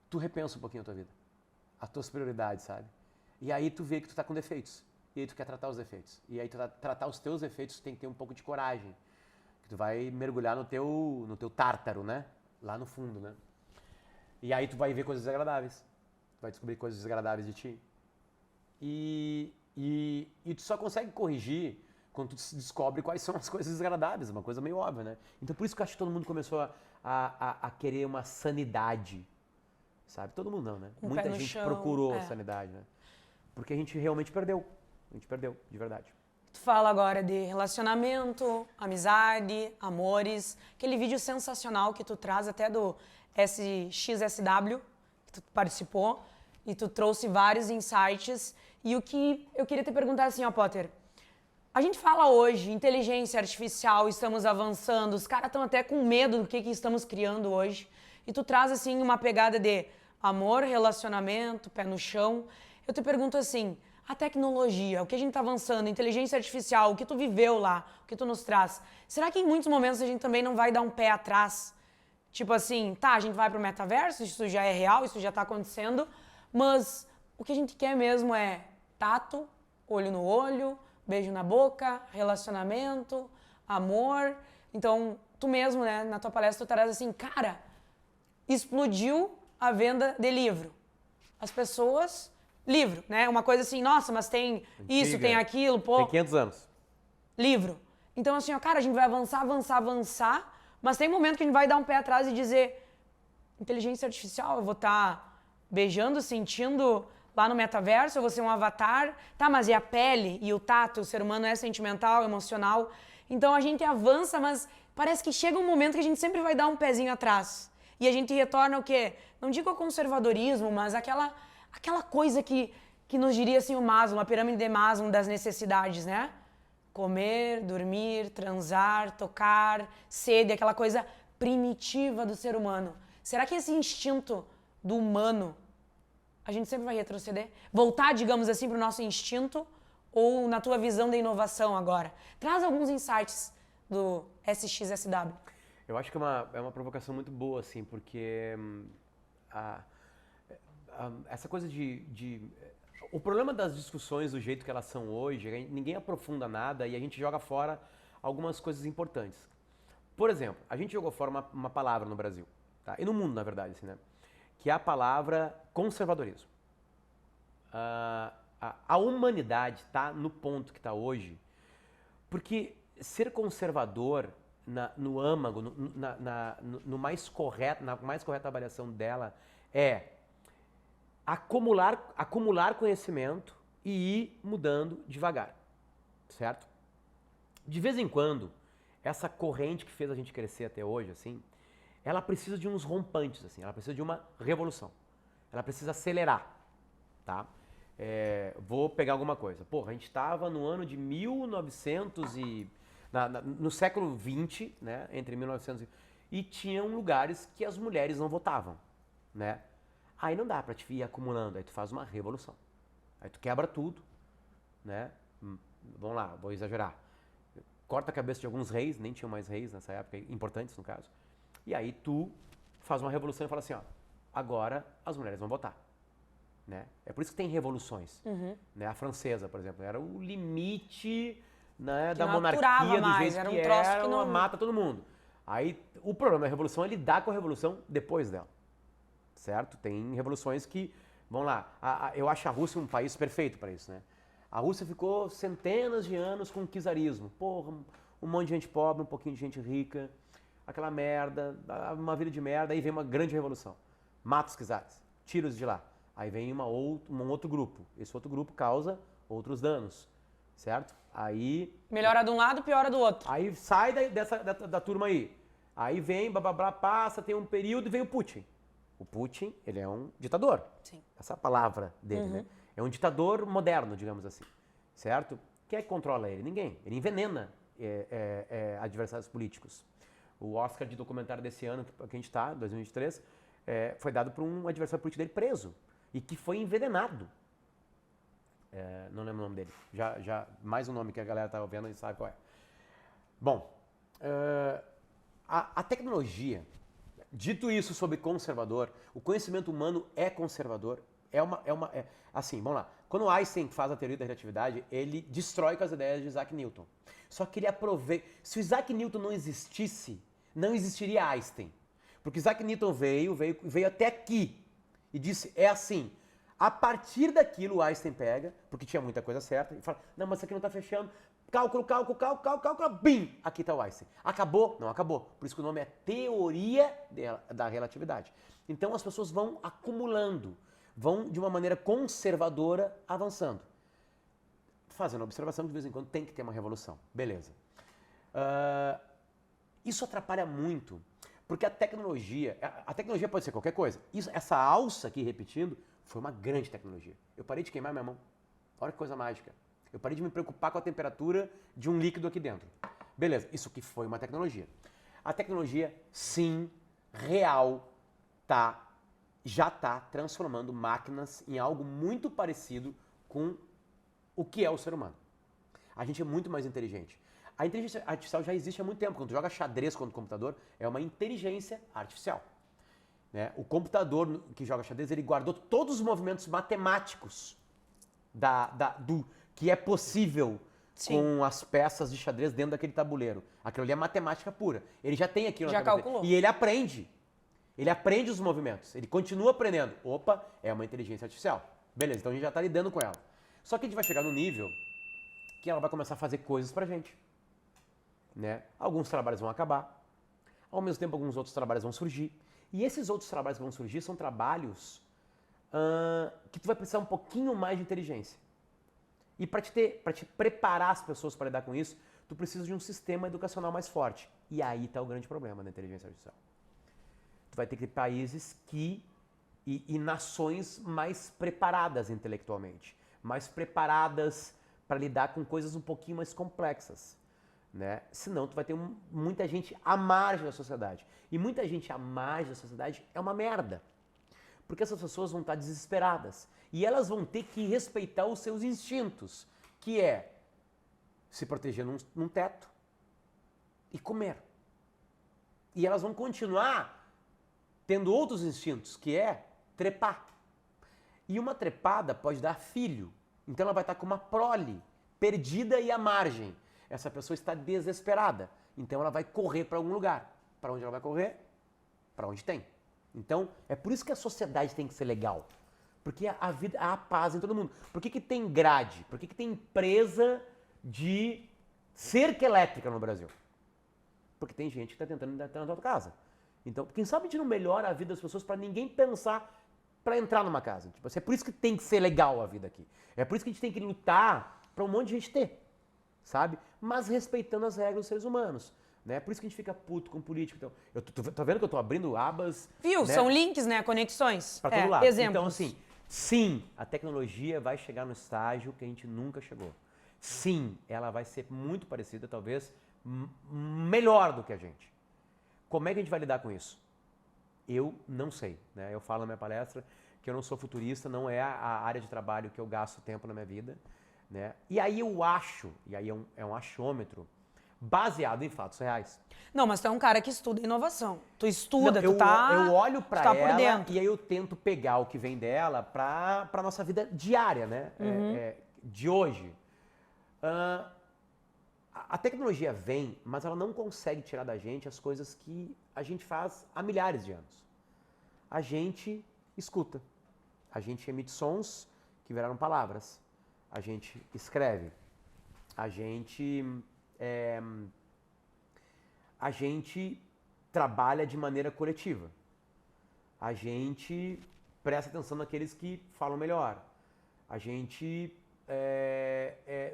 S1: tu repensa um pouquinho a tua vida, as tuas prioridades, sabe? E aí tu vê que tu tá com defeitos, e aí tu quer tratar os defeitos. E aí tu tratar os teus defeitos, tu tem que ter um pouco de coragem. Que tu vai mergulhar no teu tártaro, né? Lá no fundo, né? E aí tu vai ver coisas desagradáveis. Tu vai descobrir coisas desagradáveis de ti. E tu só consegue corrigir quando tu descobre quais são as coisas desagradáveis. Uma coisa meio óbvia, né? Então por isso que eu acho que todo mundo começou a querer uma sanidade. Sabe? Todo mundo não, né? Muita gente procurou sanidade, né? Porque a gente realmente perdeu. A gente perdeu, de verdade.
S2: Tu fala agora de relacionamento, amizade, amores. Aquele vídeo sensacional que tu traz até do SXSW, que tu participou, e tu trouxe vários insights. E o que eu queria te perguntar assim, ó, Potter. A gente fala hoje, inteligência artificial, estamos avançando, os caras estão até com medo do que estamos criando hoje. E tu traz, assim, uma pegada de amor, relacionamento, pé no chão. Eu te pergunto assim... A tecnologia, o que a gente está avançando, a inteligência artificial, o que tu viveu lá, o que tu nos traz. Será que em muitos momentos a gente também não vai dar um pé atrás? Tipo assim, tá, a gente vai pro metaverso, isso já é real, isso já está acontecendo, mas o que a gente quer mesmo é tato, olho no olho, beijo na boca, relacionamento, amor. Então, tu mesmo, né, na tua palestra, tu traz assim, cara, explodiu a venda de livro. As pessoas... Livro, né? Uma coisa assim, nossa, mas tem isso, tem aquilo, pô.
S1: Tem 500 anos.
S2: Livro. Então, assim, ó, cara, a gente vai avançar, mas tem momento que a gente vai dar um pé atrás e dizer, inteligência artificial, eu vou estar beijando, sentindo lá no metaverso, eu vou ser um avatar. Tá, mas e a pele e o tato? O ser humano é sentimental, emocional. Então, a gente avança, mas parece que chega um momento que a gente sempre vai dar um pezinho atrás. E a gente retorna o quê? Não digo ao conservadorismo, mas aquela coisa que nos diria assim o Maslow, uma pirâmide de Maslow das necessidades, né? Comer, dormir, transar, tocar, sede, aquela coisa primitiva do ser humano. Será que esse instinto do humano, a gente sempre vai retroceder? Voltar, digamos assim, para o nosso instinto? Ou na tua visão da inovação agora? Traz alguns insights do SXSW.
S1: Eu acho que é uma provocação muito boa, assim, porque essa coisa o problema das discussões do jeito que elas são hoje, ninguém aprofunda nada e a gente joga fora algumas coisas importantes. Por exemplo, a gente jogou fora uma palavra no Brasil, tá? E no mundo, na verdade, assim, né? Que é a palavra conservadorismo. A humanidade está no ponto que está hoje, porque ser conservador no âmago, na mais correta avaliação dela é acumular conhecimento e ir mudando devagar, certo? De vez em quando, essa corrente que fez a gente crescer até hoje, assim, ela precisa de uns rompantes, assim, ela precisa de uma revolução, ela precisa acelerar, tá? Vou pegar alguma coisa. Porra, a gente estava no ano de 1900 no século XX, né, entre 1900 e tinham lugares que as mulheres não votavam, né? Aí não dá pra te ir acumulando, aí tu faz uma revolução. Aí tu quebra tudo, né? Vamos lá, vou exagerar. Corta a cabeça de alguns reis, nem tinham mais reis nessa época, importantes no caso. E aí tu faz uma revolução e fala assim, ó, agora as mulheres vão votar. Né? É por isso que tem revoluções. Né? A francesa, por exemplo, era o limite, né, da monarquia, do jeito
S2: era
S1: que
S2: um troço
S1: era,
S2: que não
S1: mata todo mundo. Aí o problema da revolução é lidar com a revolução depois dela. Certo? Tem revoluções que, vamos lá, eu acho a Rússia um país perfeito para isso, né? A Rússia ficou centenas de anos com o czarismo. Porra, um monte de gente pobre, um pouquinho de gente rica, aquela merda, uma vida de merda, aí vem uma grande revolução. Mata os czares, tira-os de lá. Aí vem um outro grupo. Esse outro grupo causa outros danos, certo? Aí...
S2: Melhora de um lado, piora do outro.
S1: Aí sai da turma aí. Aí vem, blá, passa, tem um período e vem o Putin. O Putin, ele é um ditador.
S2: Sim.
S1: Essa é a palavra dele, né? É um ditador moderno, digamos assim, certo? Quem é que controla ele? Ninguém. Ele envenena adversários políticos. O Oscar de documentário desse ano, que a gente está, 2023, foi dado por um adversário político dele preso e que foi envenenado. Não lembro o nome dele. Já mais um nome que a galera tá vendo e sabe qual é. Bom, a tecnologia... Dito isso sobre conservador, o conhecimento humano é conservador. Assim, vamos lá. Quando Einstein faz a teoria da relatividade, ele destrói com as ideias de Isaac Newton. Só que ele aproveita... Se o Isaac Newton não existisse, não existiria Einstein. Porque Isaac Newton veio até aqui e disse, é assim. A partir daquilo, o Einstein pega, porque tinha muita coisa certa, e fala, não, mas isso aqui não está fechando. Cálculo, bim! Aqui está o Einstein. Acabou? Não acabou. Por isso que o nome é teoria da relatividade. Então as pessoas vão acumulando, vão de uma maneira conservadora avançando. Fazendo observação que de vez em quando tem que ter uma revolução. Beleza. Isso atrapalha muito, porque a tecnologia pode ser qualquer coisa. Essa alça aqui repetindo foi uma grande tecnologia. Eu parei de queimar minha mão. Olha que coisa mágica. Eu parei de me preocupar com a temperatura de um líquido aqui dentro. Beleza, isso aqui foi uma tecnologia. A tecnologia, sim, real, já está transformando máquinas em algo muito parecido com o que é o ser humano. A gente é muito mais inteligente. A inteligência artificial já existe há muito tempo. Quando tu joga xadrez contra o computador, é uma inteligência artificial. Né? O computador que joga xadrez, ele guardou todos os movimentos matemáticos do que é possível
S2: Sim.
S1: com as peças de xadrez dentro daquele tabuleiro. Aquilo ali é matemática pura. Ele já tem aquilo na
S2: Já
S1: cabeça
S2: calculou.
S1: dele. E ele aprende. Ele aprende os movimentos. Ele continua aprendendo. Opa, é uma inteligência artificial. Beleza, então a gente já está lidando com ela. Só que a gente vai chegar no nível que ela vai começar a fazer coisas pra gente. Né? Alguns trabalhos vão acabar. Ao mesmo tempo, alguns outros trabalhos vão surgir. E esses outros trabalhos que vão surgir são trabalhos que tu vai precisar um pouquinho mais de inteligência. E para te preparar as pessoas para lidar com isso, tu precisa de um sistema educacional mais forte. E aí está o grande problema da inteligência artificial. Tu vai ter que ter países e nações mais preparadas intelectualmente, mais preparadas para lidar com coisas um pouquinho mais complexas. Né? Senão tu vai ter muita gente à margem da sociedade. E muita gente à margem da sociedade é uma merda. Porque essas pessoas vão estar desesperadas. E elas vão ter que respeitar os seus instintos, que é se proteger num teto e comer. E elas vão continuar tendo outros instintos, que é trepar. E uma trepada pode dar filho. Então ela vai estar com uma prole perdida e à margem. Essa pessoa está desesperada. Então ela vai correr para algum lugar. Para onde ela vai correr? Para onde tem. Então, é por isso que a sociedade tem que ser legal. Porque a vida, há paz em todo mundo. Por que tem grade? Por que tem empresa de cerca elétrica no Brasil? Porque tem gente que está tentando entrar na tua casa. Então, quem sabe a gente não melhora a vida das pessoas para ninguém pensar para entrar numa casa. Tipo, é por isso que tem que ser legal a vida aqui. É por isso que a gente tem que lutar para um monte de gente ter. Sabe? Mas respeitando as regras dos seres humanos. Né? Por isso que a gente fica puto com político. Então, eu tô vendo que eu tô abrindo abas...
S2: Viu?
S1: Né?
S2: São links, né? Conexões.
S1: Para todo lado.
S2: Exemplos.
S1: Então, assim, sim, a tecnologia vai chegar no estágio que a gente nunca chegou. Sim, ela vai ser muito parecida, talvez melhor do que a gente. Como é que a gente vai lidar com isso? Eu não sei. Né? Eu falo na minha palestra que eu não sou futurista, não é a área de trabalho que eu gasto tempo na minha vida. Né? E aí eu acho, e aí é um achômetro, baseado em fatos reais.
S2: Não, mas tu é um cara que estuda inovação. Tu estuda,
S1: Não,
S2: eu
S1: olho pra
S2: tá
S1: ela
S2: por dentro.
S1: e aí eu tento pegar o que vem dela pra nossa vida diária, né? De hoje. A tecnologia vem, mas ela não consegue tirar da gente as coisas que a gente faz há milhares de anos. A gente escuta. A gente emite sons que viraram palavras. A gente escreve. A gente trabalha de maneira coletiva. A gente presta atenção naqueles que falam melhor. A gente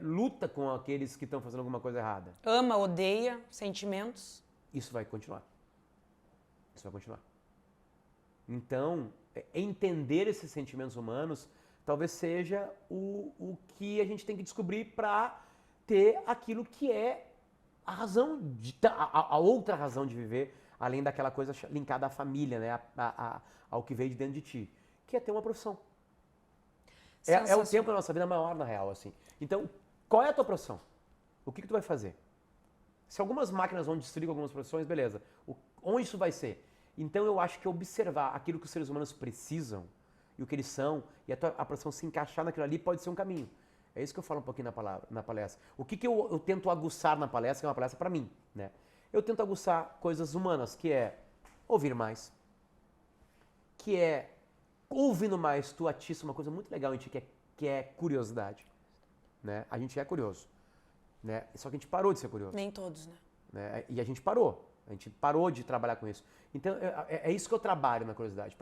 S1: luta com aqueles que estão fazendo alguma coisa errada.
S2: Ama, odeia, sentimentos.
S1: Isso vai continuar. Isso vai continuar. Então, entender esses sentimentos humanos talvez seja o que a gente tem que descobrir para ter aquilo que é a razão, a outra razão de viver, além daquela coisa linkada à família, né? Ao que veio de dentro de ti, que é ter uma profissão. É o tempo da nossa vida maior, na real, assim. Então, qual é a tua profissão? O que tu vai fazer? Se algumas máquinas vão destruir algumas profissões, beleza. Onde isso vai ser? Então, eu acho que observar aquilo que os seres humanos precisam e o que eles são, e a profissão se encaixar naquilo ali pode ser um caminho. É isso que eu falo um pouquinho na palestra. O que eu tento aguçar na palestra, que é uma palestra para mim, né? Eu tento aguçar coisas humanas, que é ouvir mais, que é ouvindo mais, tu atiça uma coisa muito legal em ti, que é curiosidade, né? A gente é curioso, né? Só que a gente parou de ser curioso.
S2: Nem todos, né?
S1: E a gente parou de trabalhar com isso. Então, é isso que eu trabalho na curiosidade,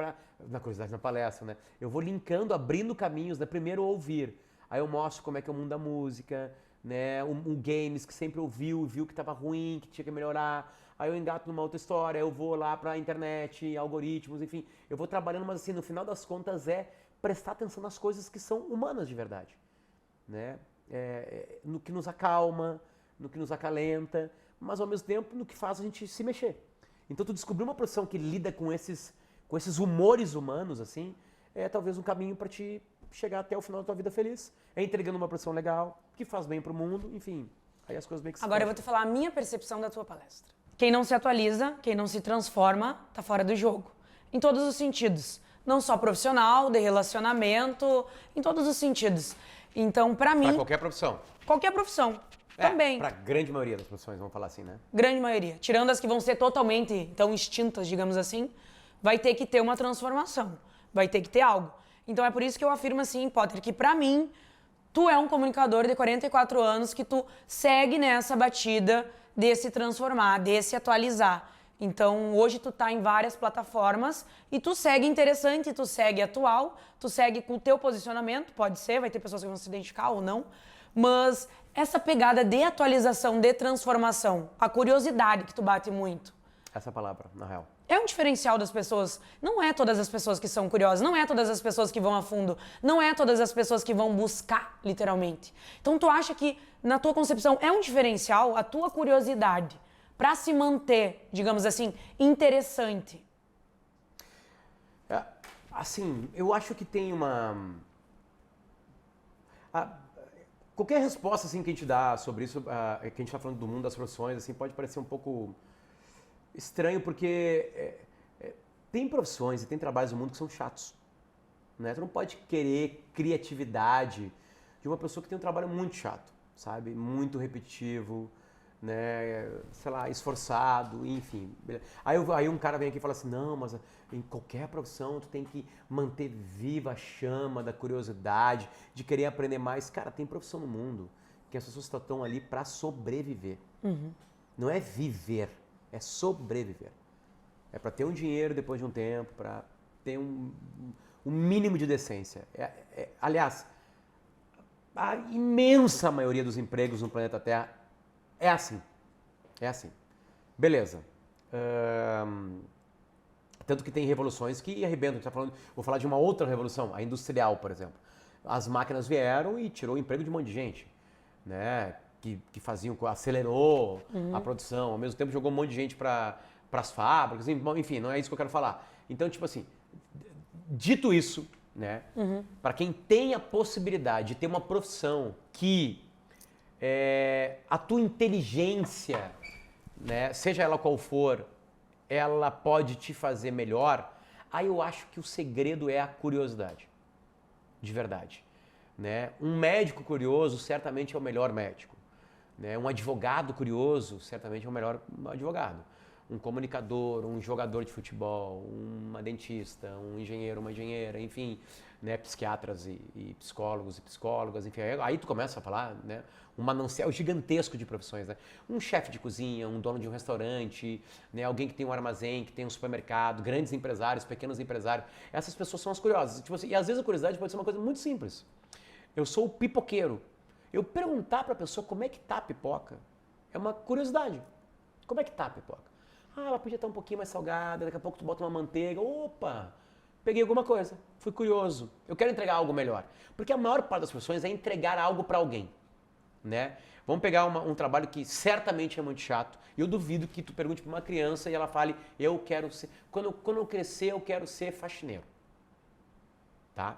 S1: na palestra, né? Eu vou linkando, abrindo caminhos, né? Primeiro ouvir. Aí eu mostro como é que é o mundo da música, né? Games que sempre ouviu, viu que estava ruim, que tinha que melhorar. Aí eu engato numa outra história, eu vou lá para a internet, algoritmos, enfim. Eu vou trabalhando, mas assim, no final das contas prestar atenção nas coisas que são humanas de verdade, né? No que nos acalma, no que nos acalenta, mas ao mesmo tempo no que faz a gente se mexer. Então tu descobrir uma profissão que lida com esses humores humanos, assim, é talvez um caminho para te chegar até o final da tua vida feliz. É entregando uma profissão legal, que faz bem pro mundo, enfim. Aí as coisas meio que se
S2: Agora eu vou te falar a minha percepção da tua palestra. Quem não se atualiza, quem não se transforma, tá fora do jogo. Em todos os sentidos. Não só profissional, de relacionamento, em todos os sentidos. Então, pra mim...
S1: Pra qualquer profissão.
S2: Qualquer profissão. Também.
S1: Pra grande maioria das profissões, vamos falar assim, né?
S2: Grande maioria. Tirando as que vão ser totalmente, então, extintas, digamos assim, vai ter que ter uma transformação. Vai ter que ter algo. Então, é por isso que eu afirmo assim, Potter, que pra mim, tu é um comunicador de 44 anos que tu segue nessa batida de se transformar, de se atualizar. Então, hoje tu tá em várias plataformas e tu segue interessante, tu segue atual, tu segue com o teu posicionamento, pode ser, vai ter pessoas que vão se identificar ou não, mas essa pegada de atualização, de transformação, a curiosidade que tu bate muito.
S1: Essa palavra, na real.
S2: É um diferencial das pessoas. Não é todas as pessoas que são curiosas, não é todas as pessoas que vão a fundo, não é todas as pessoas que vão buscar, literalmente. Então, tu acha que, na tua concepção, é um diferencial a tua curiosidade para se manter, digamos assim, interessante?
S1: Assim, eu acho que tem qualquer resposta assim, que a gente dá sobre isso, que a gente está falando do mundo das profissões, assim, pode parecer um pouco estranho, porque tem profissões e tem trabalhos no mundo que são chatos. Né? Tu não pode querer criatividade de uma pessoa que tem um trabalho muito chato, sabe? Muito repetitivo, né, sei lá, esforçado, enfim. Aí um cara vem aqui e fala assim, não, mas em qualquer profissão tu tem que manter viva a chama da curiosidade, de querer aprender mais. Cara, tem profissão no mundo que as pessoas estão ali para sobreviver. Uhum. Não é viver, é sobreviver. É para ter um dinheiro depois de um tempo, para ter um mínimo de decência. Aliás, a imensa maioria dos empregos no planeta Terra é assim. É assim. Beleza. Tanto que tem revoluções que arrebentam. Vou falar de uma outra revolução, a industrial, por exemplo. As máquinas vieram e tirou o emprego de um monte de gente, né? Que faziam, acelerou a produção, ao mesmo tempo jogou um monte de gente para as fábricas, enfim, não é isso que eu quero falar. Então, tipo assim, dito isso, né? Para quem tem a possibilidade de ter uma profissão que a tua inteligência, né, seja ela qual for, ela pode te fazer melhor, aí eu acho que o segredo é a curiosidade, de verdade. Né? Um médico curioso certamente é o melhor médico. Né? Um advogado curioso certamente é o melhor advogado. Um comunicador, um jogador de futebol, uma dentista, um engenheiro, uma engenheira, enfim, né, psiquiatras e psicólogos e psicólogas, enfim, aí tu começa a falar, né, um manancial gigantesco de profissões, né? Um chefe de cozinha, um dono de um restaurante, né, alguém que tem um armazém, que tem um supermercado, grandes empresários, pequenos empresários, essas pessoas são as curiosas. Tipo assim, e às vezes a curiosidade pode ser uma coisa muito simples. Eu sou o pipoqueiro. Eu perguntar para a pessoa como é que tá a pipoca é uma curiosidade. Como é que tá a pipoca? Ah, ela podia estar um pouquinho mais salgada, daqui a pouco tu bota uma manteiga. Opa, peguei alguma coisa, fui curioso. Eu quero entregar algo melhor. Porque a maior parte das profissões é entregar algo para alguém. Né? Vamos pegar um trabalho que certamente é muito chato. E eu duvido que tu pergunte para uma criança e ela fale, eu quero ser... Quando eu crescer, eu quero ser faxineiro. Tá?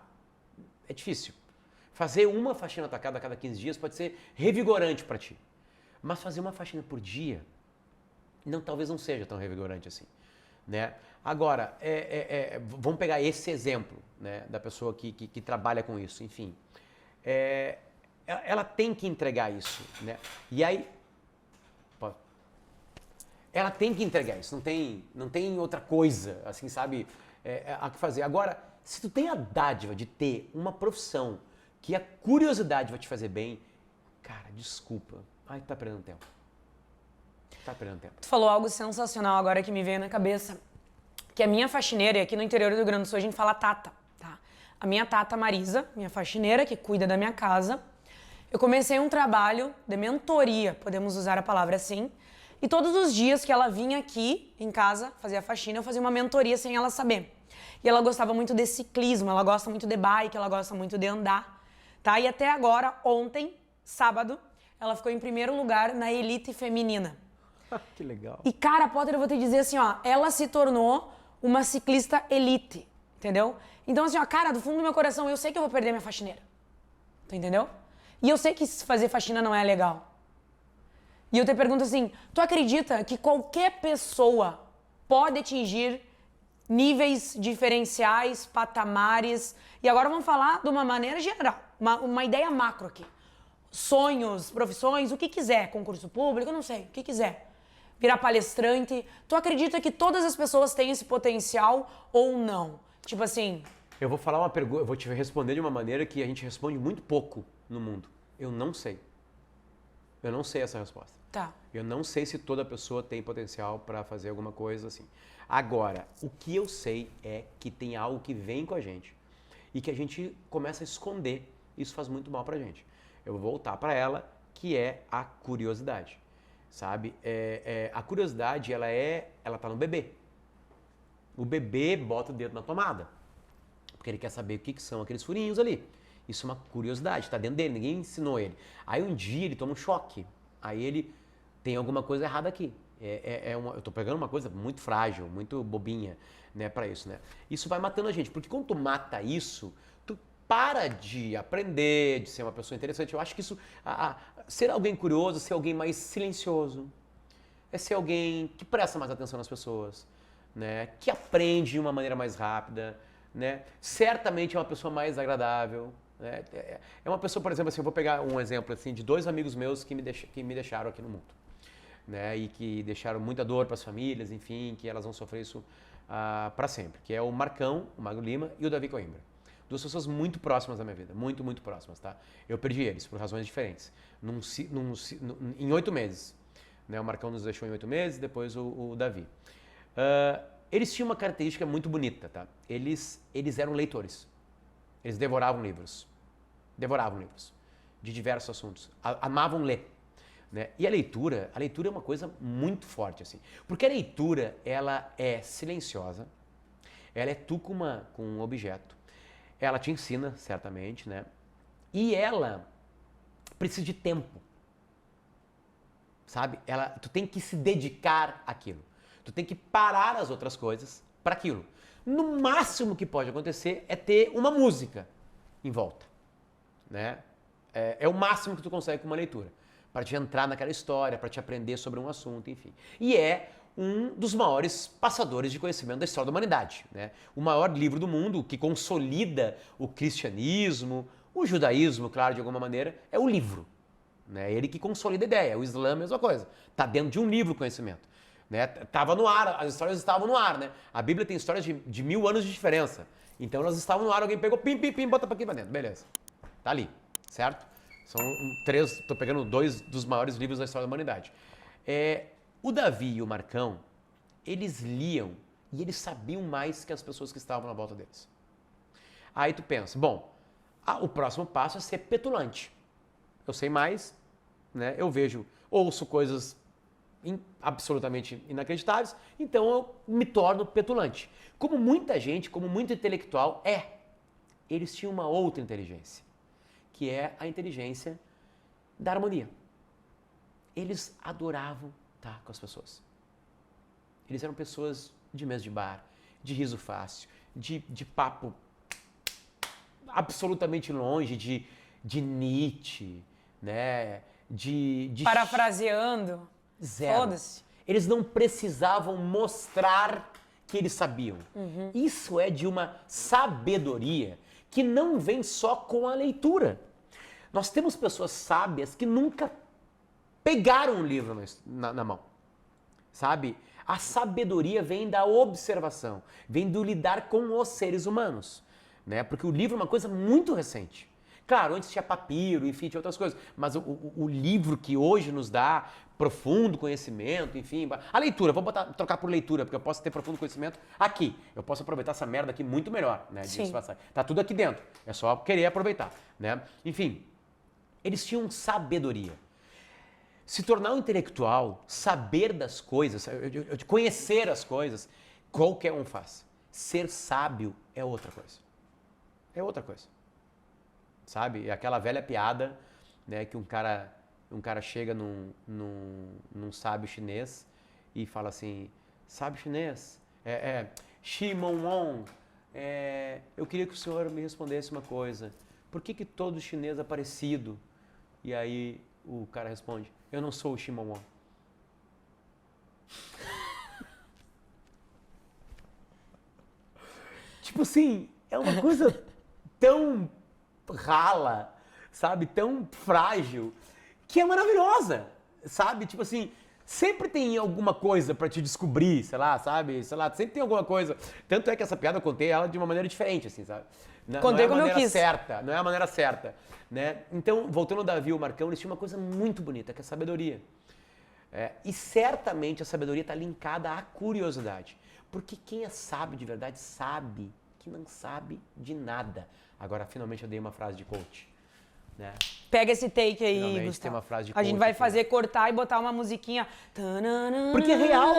S1: É difícil. Fazer uma faxina na tua casa a cada 15 dias pode ser revigorante para ti. Mas fazer uma faxina por dia, talvez não seja tão revigorante assim. Né? Agora, vamos pegar esse exemplo, né, da pessoa que trabalha com isso. Enfim, ela tem que entregar isso. Né? E aí, ela tem que entregar isso. Não tem outra coisa, assim, sabe, a que fazer. Agora, se tu tem a dádiva de ter uma profissão que a curiosidade vai te fazer bem, cara, desculpa. Ai, tá perdendo tempo. Tá perdendo tempo.
S2: Tu falou algo sensacional agora que me veio na cabeça, que a minha faxineira, e aqui no interior do Rio Grande do Sul a gente fala tata, tá? A minha tata Marisa, minha faxineira, que cuida da minha casa, eu comecei um trabalho de mentoria, podemos usar a palavra assim, e todos os dias que ela vinha aqui em casa fazer a faxina, eu fazia uma mentoria sem ela saber. E ela gostava muito de ciclismo, ela gosta muito de bike, ela gosta muito de andar. Tá? E até agora, ontem, sábado, ela ficou em primeiro lugar na elite feminina.
S1: Que legal.
S2: E cara, Potter, eu vou te dizer assim, ó, ela se tornou uma ciclista elite, entendeu? Então assim, ó, cara, do fundo do meu coração, eu sei que eu vou perder minha faxineira. Tu entendeu? E eu sei que fazer faxina não é legal. E eu te pergunto assim, tu acredita que qualquer pessoa pode atingir níveis diferenciais, patamares. E agora vamos falar de uma maneira geral, uma ideia macro aqui. Sonhos, profissões, o que quiser, concurso público, eu não sei, o que quiser. Virar palestrante. Tu acredita que todas as pessoas têm esse potencial ou não? Tipo assim...
S1: Eu vou falar uma pergunta, eu vou te responder de uma maneira que a gente responde muito pouco no mundo. Eu não sei. Eu não sei essa resposta.
S2: Tá.
S1: Eu não sei se toda pessoa tem potencial para fazer alguma coisa assim. Agora, o que eu sei é que tem algo que vem com a gente e que a gente começa a esconder. Isso faz muito mal pra gente. Eu vou voltar para ela, que é a curiosidade. Sabe? A curiosidade, ela tá no bebê. O bebê bota o dedo na tomada, porque ele quer saber o que são aqueles furinhos ali. Isso é uma curiosidade, tá dentro dele, ninguém ensinou ele. Aí um dia ele toma um choque, aí ele tem alguma coisa errada aqui. Eu tô pegando uma coisa muito frágil, muito bobinha, né, para isso, né? Isso vai matando a gente, porque quando tu mata isso, tu para de aprender, de ser uma pessoa interessante. Eu acho que isso, ser alguém curioso, ser alguém mais silencioso, é ser alguém que presta mais atenção nas pessoas, né? Que aprende de uma maneira mais rápida, né? Certamente é uma pessoa mais agradável, né? É uma pessoa, por exemplo, assim, eu vou pegar um exemplo assim de 2 amigos meus que me deixaram aqui no mundo, né? E que deixaram muita dor para as famílias, enfim, que elas vão sofrer isso para sempre, que é o Marcão, o Magro Lima e o Davi Coimbra. 2 pessoas muito próximas da minha vida, muito, muito próximas, tá? Eu perdi eles por razões diferentes, em 8 meses. Né? O Marcão nos deixou em 8 meses, depois o Davi. Eles tinham uma característica muito bonita, tá? Eles eram leitores. Eles devoravam livros. Devoravam livros. De diversos assuntos. Amavam ler. Né? E a leitura é uma coisa muito forte, assim. Porque a leitura, ela é silenciosa. Ela é tu com um objeto. Ela te ensina, certamente, né? E ela precisa de tempo. Sabe? Tu tem que se dedicar àquilo. Tu tem que parar as outras coisas para aquilo. No máximo que pode acontecer é ter uma música em volta, né? É o máximo que tu consegue com uma leitura, para te entrar naquela história, para te aprender sobre um assunto, enfim. E é um dos maiores passadores de conhecimento da história da humanidade, né? O maior livro do mundo que consolida o cristianismo, o judaísmo, claro, de alguma maneira, é o livro. É ele que consolida a ideia. O Islã é a mesma coisa. Está dentro de um livro o conhecimento. Né? Tava no ar, as histórias estavam no ar. Né? A Bíblia tem histórias de 1000 anos de diferença. Então elas estavam no ar, alguém pegou, pim, pim, pim, bota para aqui para dentro. Beleza. Tá ali, certo? São 3, estou pegando 2 dos maiores livros da história da humanidade. O Davi e o Marcão, eles liam e eles sabiam mais que as pessoas que estavam na volta deles. Aí tu pensa, bom, o próximo passo é ser petulante. Eu sei mais, né? Eu ouço coisas absolutamente inacreditáveis, então eu me torno petulante. Como muita gente, como muito intelectual eles tinham uma outra inteligência, que é a inteligência da harmonia. Eles adoravam estar com as pessoas. Eles eram pessoas de mesa de bar, de riso fácil, de papo absolutamente longe de Nietzsche, né?
S2: Parafraseando.
S1: Zero.
S2: Foda-se.
S1: Eles não precisavam mostrar que eles sabiam.
S2: Uhum.
S1: Isso é de uma sabedoria que não vem só com a leitura. Nós temos pessoas sábias que nunca pegaram um livro na mão, sabe? A sabedoria vem da observação, vem do lidar com os seres humanos, né? Porque o livro é uma coisa muito recente. Claro, antes tinha papiro, enfim, tinha outras coisas, mas o livro que hoje nos dá profundo conhecimento, enfim, a leitura, vou trocar por leitura, porque eu posso ter profundo conhecimento aqui. Eu posso aproveitar essa merda aqui muito melhor, né? Tá tudo aqui dentro, é só querer aproveitar, né? Enfim, eles tinham sabedoria. Se tornar um intelectual, saber das coisas, conhecer as coisas, qualquer um faz. Ser sábio é outra coisa. É outra coisa. Sabe? É aquela velha piada, né, que um cara chega num sábio chinês e fala assim, sábio chinês, Shimon Wong, eu queria que o senhor me respondesse uma coisa. Por que todo chinês é parecido? E aí o cara responde, eu não sou o Shimon Wong. Tipo assim, é uma coisa tão rala, sabe? Tão frágil, que é maravilhosa, sabe? Tipo assim, sempre tem alguma coisa pra te descobrir, sei lá, sabe? Sei lá, sempre tem alguma coisa. Tanto é que essa piada eu contei ela de uma maneira diferente, assim, sabe?
S2: Contei
S1: não é
S2: como
S1: a
S2: eu
S1: maneira
S2: quis.
S1: certa, não é a maneira certa, né? Então, voltando ao Davi e o Marcão, eles tinham uma coisa muito bonita, que é a sabedoria. E certamente a sabedoria está linkada à curiosidade. Porque quem é sábio de verdade sabe que não sabe de nada. Agora, finalmente eu dei uma frase de coach, né?
S2: Pega esse take aí,
S1: Finalmente
S2: Gustavo.
S1: tem uma frase de
S2: A gente
S1: coach
S2: vai
S1: aqui,
S2: fazer
S1: né?
S2: cortar e botar uma musiquinha.
S1: Porque é real,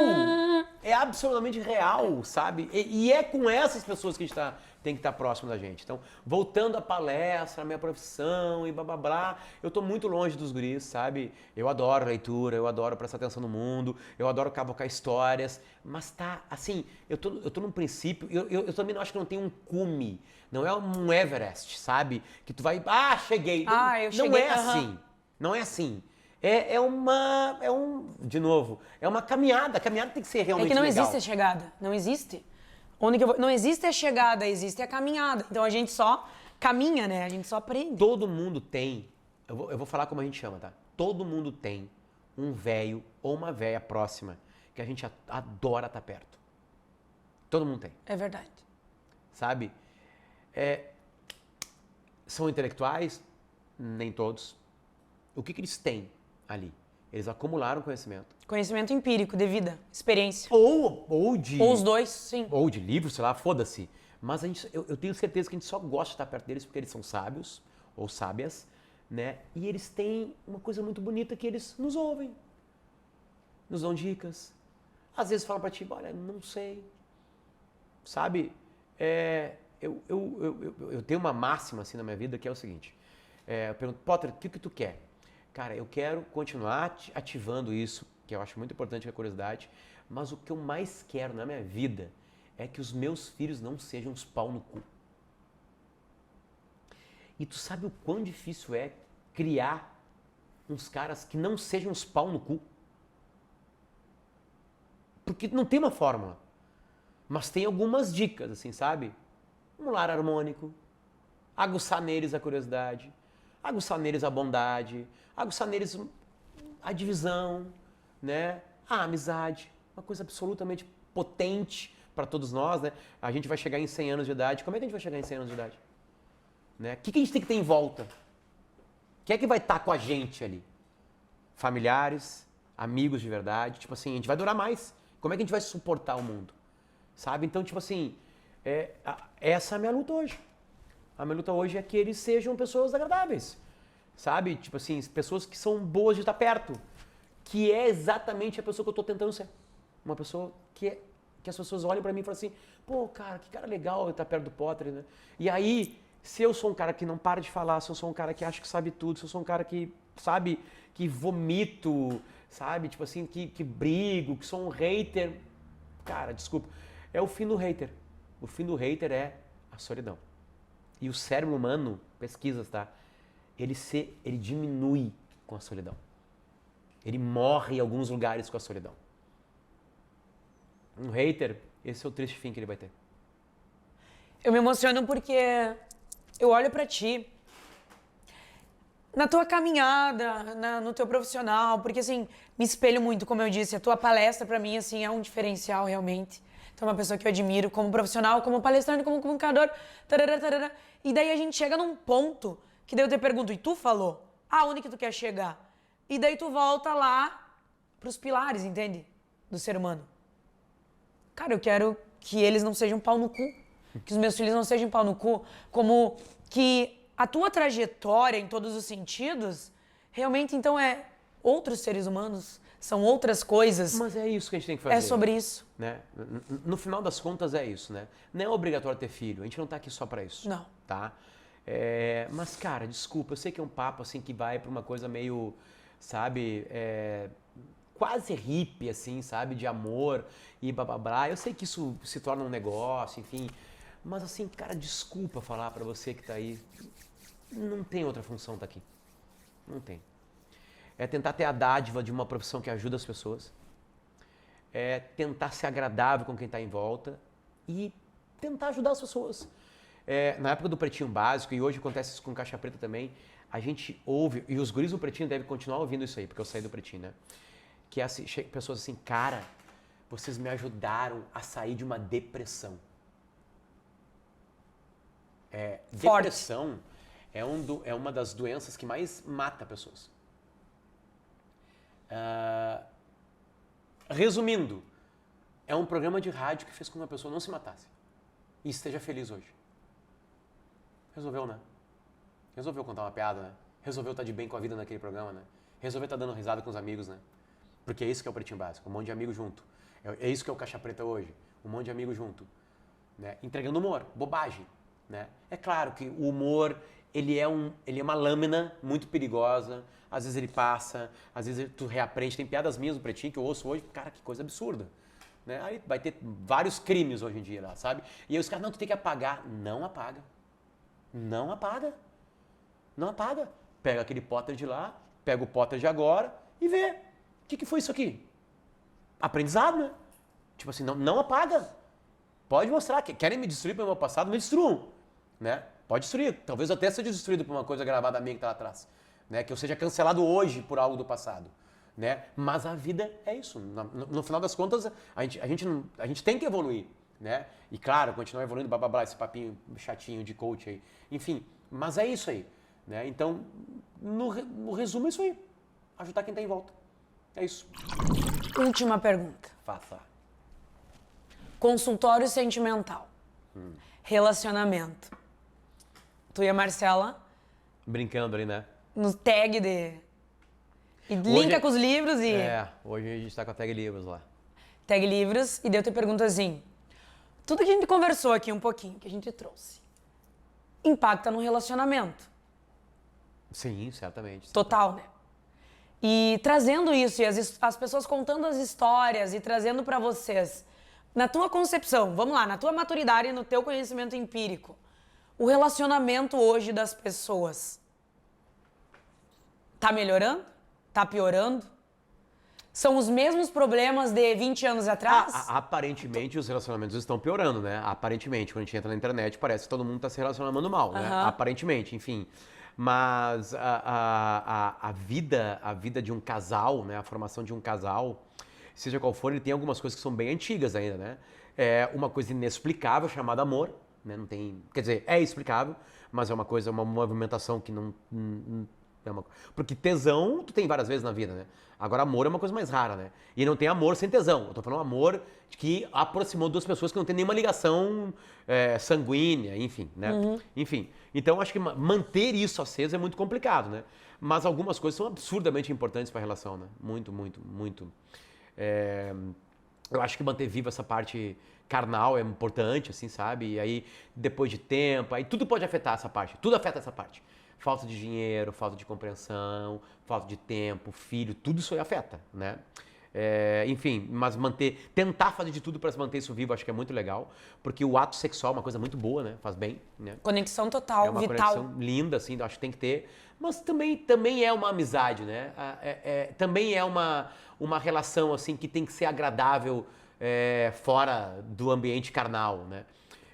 S1: é absolutamente real, sabe? E é com essas pessoas que a gente tem que estar próximo da gente. Então, voltando à palestra, à minha profissão e blá blá blá, eu tô muito longe dos guris, sabe? Eu adoro leitura, eu adoro prestar atenção no mundo, eu adoro cavocar histórias, mas tá, assim, eu tô num princípio, eu também não acho que não tem um cume, não é um Everest, sabe? Que tu vai, cheguei.
S2: Eu
S1: Não
S2: cheguei,
S1: é assim, não é assim. É uma caminhada. A caminhada tem que ser
S2: É
S1: realmente
S2: que não
S1: legal.
S2: existe a chegada. Não existe. Não existe a chegada, existe a caminhada. Então a gente só caminha, né? A gente só aprende.
S1: Todo mundo tem, eu vou falar como a gente chama, tá? Todo mundo tem um velho ou uma véia próxima que a gente adora estar perto. Todo mundo tem,
S2: É verdade.
S1: sabe? São intelectuais? Nem todos. O que eles têm ali? Eles acumularam conhecimento.
S2: Conhecimento empírico, de vida, experiência.
S1: Ou
S2: Ou os dois, sim.
S1: Ou de livros, sei lá, foda-se. Mas eu tenho certeza que a gente só gosta de estar perto deles porque eles são sábios ou sábias, né? E eles têm uma coisa muito bonita que eles nos ouvem, nos dão dicas. Às vezes falam pra ti, olha, não sei, sabe? Eu tenho uma máxima assim na minha vida que é o seguinte. Eu pergunto, Potter, o que tu quer? Cara, eu quero continuar ativando isso, que eu acho muito importante, que é a curiosidade, mas o que eu mais quero na minha vida é que os meus filhos não sejam uns pau no cu. E tu sabe o quão difícil é criar uns caras que não sejam uns pau no cu? Porque não tem uma fórmula, mas tem algumas dicas, assim, sabe? Um lar harmônico, aguçar neles a curiosidade, aguçar neles a bondade, aguçar neles a divisão, né? A amizade, uma coisa absolutamente potente para todos nós, né? A gente vai chegar em 100 anos de idade. Como é que a gente vai chegar em 100 anos de idade? Né? O que a gente tem que ter em volta? Quem é que vai estar com a gente ali? Familiares, amigos de verdade. Tipo assim, a gente vai durar mais. Como é que a gente vai suportar o mundo? Sabe? Então, tipo assim, essa é a minha luta hoje. A minha luta hoje é que eles sejam pessoas agradáveis. Sabe? Tipo assim, pessoas que são boas de estar perto. Que é exatamente a pessoa que eu tô tentando ser. Uma pessoa que as pessoas olham pra mim e falam assim, pô, cara, que cara legal estar perto do Potter, né? E aí, se eu sou um cara que não para de falar, se eu sou um cara que acha que sabe tudo, se eu sou um cara que, sabe, que vomito, sabe? Tipo assim, que brigo, que sou um hater. Cara, desculpa. É o fim do hater. O fim do hater é a solidão. E o cérebro humano, pesquisas, tá? Ele diminui com a solidão. Ele morre em alguns lugares com a solidão. Um hater, esse é o triste fim que ele vai ter.
S2: Eu me emociono porque eu olho pra ti, na tua caminhada, no teu profissional, porque assim, me espelho muito, como eu disse, a tua palestra pra mim, assim, é um diferencial realmente. Tu é uma pessoa que eu admiro como profissional, como palestrante, como comunicador, tarará, tarará. E daí a gente chega num ponto que daí eu te pergunto, e tu falou, aonde que tu quer chegar? E daí tu volta lá pros pilares, entende? Do ser humano. Cara, eu quero que eles não sejam pau no cu. Que os meus filhos não sejam pau no cu. Como que a tua trajetória, em todos os sentidos, realmente, então, é outros seres humanos. São outras coisas.
S1: Mas é isso que a gente tem que fazer.
S2: É sobre isso.
S1: Né? No final das contas é isso, né? Não é obrigatório ter filho. A gente não tá aqui só pra isso.
S2: Não.
S1: Tá? Mas, cara, desculpa. Eu sei que é um papo, assim, que vai pra uma coisa meio, sabe... quase hippie, assim, sabe? De amor e blá blá blá. Eu sei que isso se torna um negócio, enfim. Mas assim, cara, desculpa falar pra você que tá aí. Não tem outra função tá aqui. Não tem. É tentar ter a dádiva de uma profissão que ajuda as pessoas. É tentar ser agradável com quem tá em volta. E, tentar ajudar as pessoas. Na época do Pretinho Básico, e hoje acontece isso com Caixa Preta também, a gente ouve, e os guris do Pretinho devem continuar ouvindo isso aí, porque eu saí do Pretinho, né? Que é assim, pessoas assim, cara, vocês me ajudaram a sair de uma depressão. Depressão é uma das doenças que mais mata pessoas. Resumindo, é um programa de rádio que fez com que uma pessoa não se matasse e esteja feliz hoje. Resolveu, né? Resolveu contar uma piada, né? Resolveu estar de bem com a vida naquele programa, né? Resolveu estar dando risada com os amigos, né? Porque é isso que é o Pretinho Básico, um monte de amigos junto. É isso que é o Caixa Preta hoje, um monte de amigos junto. Né? Entregando humor, bobagem. Né? É claro que o humor, ele é uma lâmina muito perigosa, às vezes ele passa, às vezes tu reaprende. Tem piadas minhas do Pretinho que eu ouço hoje, cara, que coisa absurda. Né? Aí vai ter vários crimes hoje em dia lá, sabe? E aí os caras, não, tu tem que apagar. Não apaga. Não apaga. Não apaga. Pega aquele Potter de lá, pega o Potter de agora e vê. O que foi isso aqui? Aprendizado, né? Tipo assim, não apaga. Pode mostrar. Querem me destruir pelo meu passado? Me destruam. Né? Pode destruir. Talvez eu até seja destruído por uma coisa gravada minha que tá lá atrás. Né? Que eu seja cancelado hoje por algo do passado. Né? Mas a vida é isso. No final das contas, a gente tem que evoluir. Né? E claro, continuar evoluindo, blá blá blá, esse papinho chatinho de coach aí. Enfim, mas é isso aí. Né? Então, no resumo é isso aí. Ajudar quem tá em volta. É isso.
S2: Última pergunta.
S1: Faça.
S2: Consultório sentimental. Relacionamento. Tu e a Marcela.
S1: Brincando ali, né?
S2: No tag de... E linka com os livros e...
S1: Hoje a gente tá com a tag livros lá.
S2: Tag livros, e daí eu te pergunto assim, tudo que a gente conversou aqui um pouquinho, que a gente trouxe, impacta no relacionamento.
S1: Sim, certamente.
S2: Total, né? E trazendo isso, e as pessoas contando as histórias e trazendo pra vocês, na tua concepção, vamos lá, na tua maturidade e no teu conhecimento empírico, o relacionamento hoje das pessoas tá melhorando? Tá piorando? São os mesmos problemas de 20 anos atrás?
S1: Aparentemente os relacionamentos estão piorando, né? Aparentemente, quando a gente entra na internet, parece que todo mundo está se relacionando mal, né? Aparentemente, enfim. Mas a vida de um casal, né? A formação de um casal, seja qual for, ele tem algumas coisas que são bem antigas ainda, né? É uma coisa inexplicável chamada amor, né? Não tem, quer dizer, é explicável, mas é uma coisa, uma movimentação que não porque tesão tu tem várias vezes na vida, né? Agora amor é uma coisa mais rara, né? E não tem amor sem tesão. Eu tô falando amor que aproximou duas pessoas que não tem nenhuma ligação sanguínea, enfim, né? Enfim, então acho que manter isso aceso é muito complicado, né? Mas algumas coisas são absurdamente importantes para a relação, né? Muito, muito, muito. Eu acho que manter viva essa parte carnal é importante, assim, sabe? E aí, depois de tempo, aí tudo pode afetar essa parte. Tudo afeta essa parte. Falta de dinheiro, falta de compreensão, falta de tempo, filho, tudo isso aí afeta, né? Enfim, mas tentar fazer de tudo para manter isso vivo, acho que é muito legal, porque o ato sexual é uma coisa muito boa, né? Faz bem, né?
S2: Conexão total,
S1: é uma
S2: vital.
S1: Conexão linda, assim, acho que tem que ter, mas também é uma amizade, né? Também é uma relação, assim, que tem que ser agradável fora do ambiente carnal, né?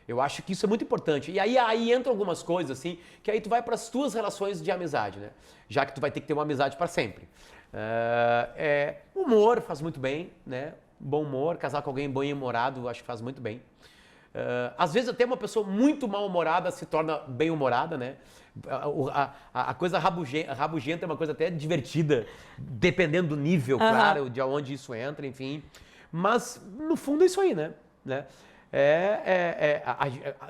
S1: Eu acho que isso é muito importante. E aí entram algumas coisas, assim, que aí tu vai para as tuas relações de amizade, né? Já que tu vai ter que ter uma amizade para sempre. Humor faz muito bem, né? Bom humor, casar com alguém bem-humorado, acho que faz muito bem. Às vezes até uma pessoa muito mal-humorada se torna bem-humorada, né? A coisa rabugenta é uma coisa até divertida, dependendo do nível, claro, de onde isso entra, enfim. Mas, no fundo, é isso aí, né?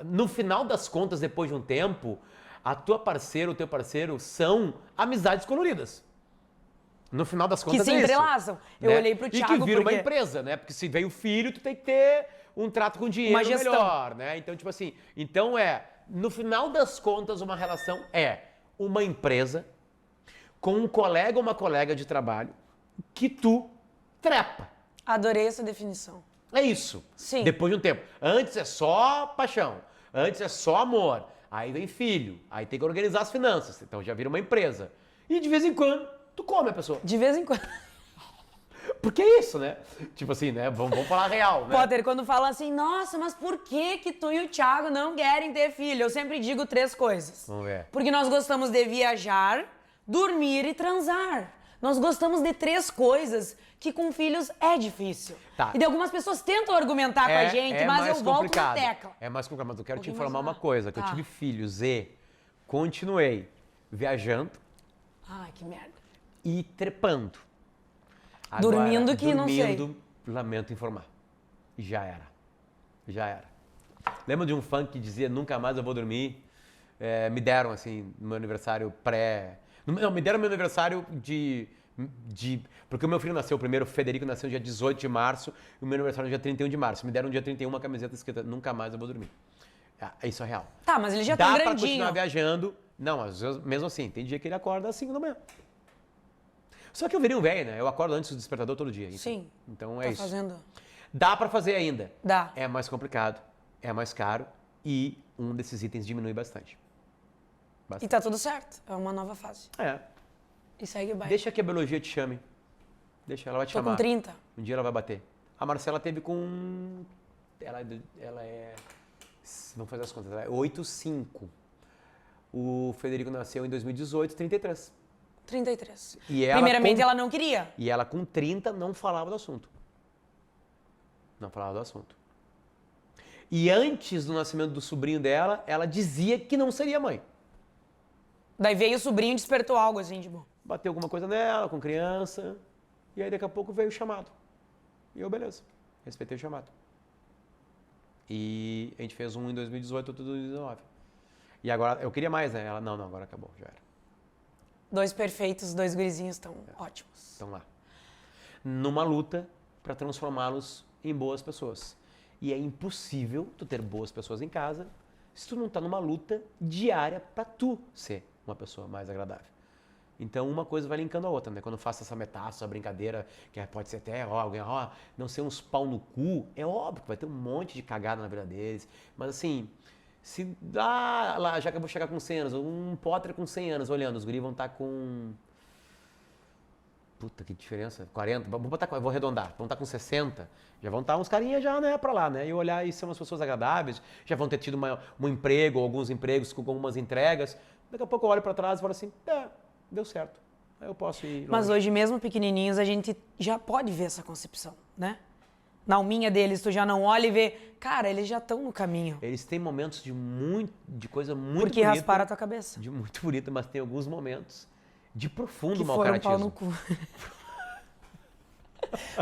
S1: No final das contas, depois de um tempo, a tua parceira, o teu parceiro são amizades coloridas. No final das contas,
S2: que se entrelaçam. Eu olhei pro Thiago
S1: e que vira
S2: porque...
S1: uma empresa, né? Porque se veio filho, tu tem que ter um trato com dinheiro
S2: uma gestão
S1: melhor, né? Então, tipo assim, no final das contas, uma relação é uma empresa com um colega ou uma colega de trabalho que tu trepa.
S2: Adorei essa definição.
S1: É isso.
S2: Sim.
S1: Depois de um tempo. Antes é só paixão. Antes é só amor. Aí vem filho. Aí tem que organizar as finanças. Então já vira uma empresa. E de vez em quando, tu come a pessoa.
S2: De vez em quando.
S1: Porque é isso, né? Tipo assim, né? Vamos falar real, né?
S2: Potter, quando fala assim, nossa, mas por que tu e o Thiago não querem ter filho? Eu sempre digo 3 coisas.
S1: Vamos ver.
S2: Porque nós gostamos de viajar, dormir e transar. Nós gostamos de 3 coisas que com filhos é difícil.
S1: Tá.
S2: E de algumas pessoas tentam argumentar com a gente, mas eu
S1: mais
S2: volto
S1: complicado.
S2: na tecla.
S1: É mais complicado, mas eu quero te
S2: pouquinho
S1: informar
S2: mais
S1: uma
S2: rápido.
S1: coisa, que eu
S2: Tá.
S1: tive filhos e continuei viajando
S2: Ai, que merda.
S1: e trepando.
S2: Dormindo que não sei.
S1: Dormindo, lamento informar. Já era. Já era. Lembra de um funk que dizia, nunca mais eu vou dormir? Me deram, assim, no meu aniversário pré... Não, me deram meu aniversário porque o meu filho nasceu, o primeiro, o Federico, nasceu no dia 18 de março e o meu aniversário no dia 31 de março. Me deram no dia 31 uma camiseta escrita, nunca mais eu vou dormir. Isso é real.
S2: Tá, mas ele já
S1: Dá
S2: tá
S1: pra
S2: grandinho.
S1: continuar viajando. Não, às vezes, mesmo assim, tem dia que ele acorda às 5 da manhã. Só que eu virei um velho, né? Eu acordo antes do despertador todo dia.
S2: Sim.
S1: Então é
S2: Tá
S1: isso.
S2: fazendo...
S1: Dá pra fazer ainda.
S2: Dá.
S1: É mais complicado, é mais caro e um desses itens diminui bastante.
S2: E tá tudo certo. É uma nova fase.
S1: É.
S2: E segue o baile.
S1: Deixa que a biologia te chame. Deixa, ela vai te
S2: Tô
S1: chamar.
S2: com 30.
S1: Um dia ela vai bater. A Marcela teve com... Ela é... Vamos fazer as contas. Ela é 8,5. O Federico nasceu em 2018, 33.
S2: 33.
S1: E ela
S2: Primeiramente,
S1: com-
S2: ela não queria.
S1: E ela com 30 não falava do assunto. Não falava do assunto. E antes do nascimento do sobrinho dela, ela dizia que não seria mãe.
S2: Daí veio o sobrinho e despertou algo assim, tipo...
S1: Bateu alguma coisa nela, com criança. E aí daqui a pouco veio o chamado. E eu, beleza. Respeitei o chamado. E a gente fez um em 2018, outro em 2019. E agora, eu queria mais, né? Ela, não, agora acabou, já era.
S2: 2 perfeitos, 2 gurizinhos estão ótimos.
S1: Estão lá. Numa luta para transformá-los em boas pessoas. E é impossível tu ter boas pessoas em casa se tu não tá numa luta diária para tu ser uma pessoa mais agradável. Então uma coisa vai linkando a outra, né? Quando eu faço essa metáfora, essa brincadeira, que pode ser até, alguém, não ser uns pau no cu, é óbvio que vai ter um monte de cagada na vida deles. Mas assim, se lá, já que eu vou chegar com 100 anos, um Potter com 100 anos olhando, os guris vão estar com... Puta, que diferença, 40, eu vou arredondar, vão estar com 60, já vão estar uns carinhas já, né, pra lá, né, e olhar e são umas pessoas agradáveis, já vão ter tido um emprego, alguns empregos com algumas entregas, daqui a pouco eu olho pra trás e falo assim, deu certo, aí eu posso ir longe.
S2: Mas hoje, mesmo pequenininhos, a gente já pode ver essa concepção, né? Na alminha deles, tu já não olha e vê, cara, eles já estão no caminho.
S1: Eles têm momentos de coisa muito
S2: Porque
S1: bonita.
S2: rasparam a tua cabeça.
S1: De muito bonita, mas tem alguns momentos de profundo
S2: Que foram um pau
S1: mal-caratismo.
S2: no cu.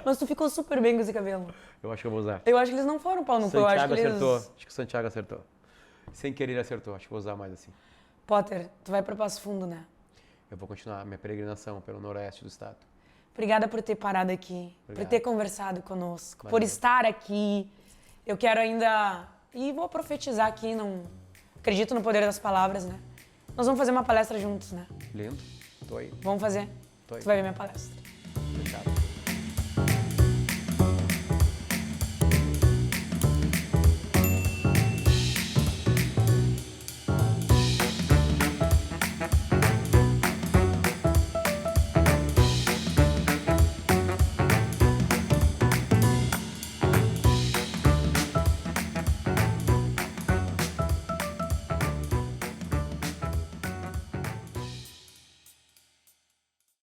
S2: Mas tu ficou super bem com esse cabelo.
S1: Eu acho que eu vou usar.
S2: Eu acho que eles não foram pau no cu, eu acho
S1: Santiago
S2: que eles...
S1: acertou. Acho que o Santiago acertou. Sem querer ele acertou. Acho que vou usar mais assim.
S2: Potter, tu vai pra Passo Fundo, né?
S1: Eu vou continuar a minha peregrinação pelo noroeste do estado.
S2: Obrigada por ter parado aqui,
S1: Obrigado.
S2: por ter conversado conosco,
S1: Valeu.
S2: por estar aqui. Eu quero ainda... E vou profetizar aqui, não... Acredito no poder das palavras, né? Nós vamos fazer uma palestra juntos, né?
S1: Lindo. Tô aí.
S2: Vamos fazer.
S1: Tô aí.
S2: Tu vai ver minha palestra.
S1: Fechado.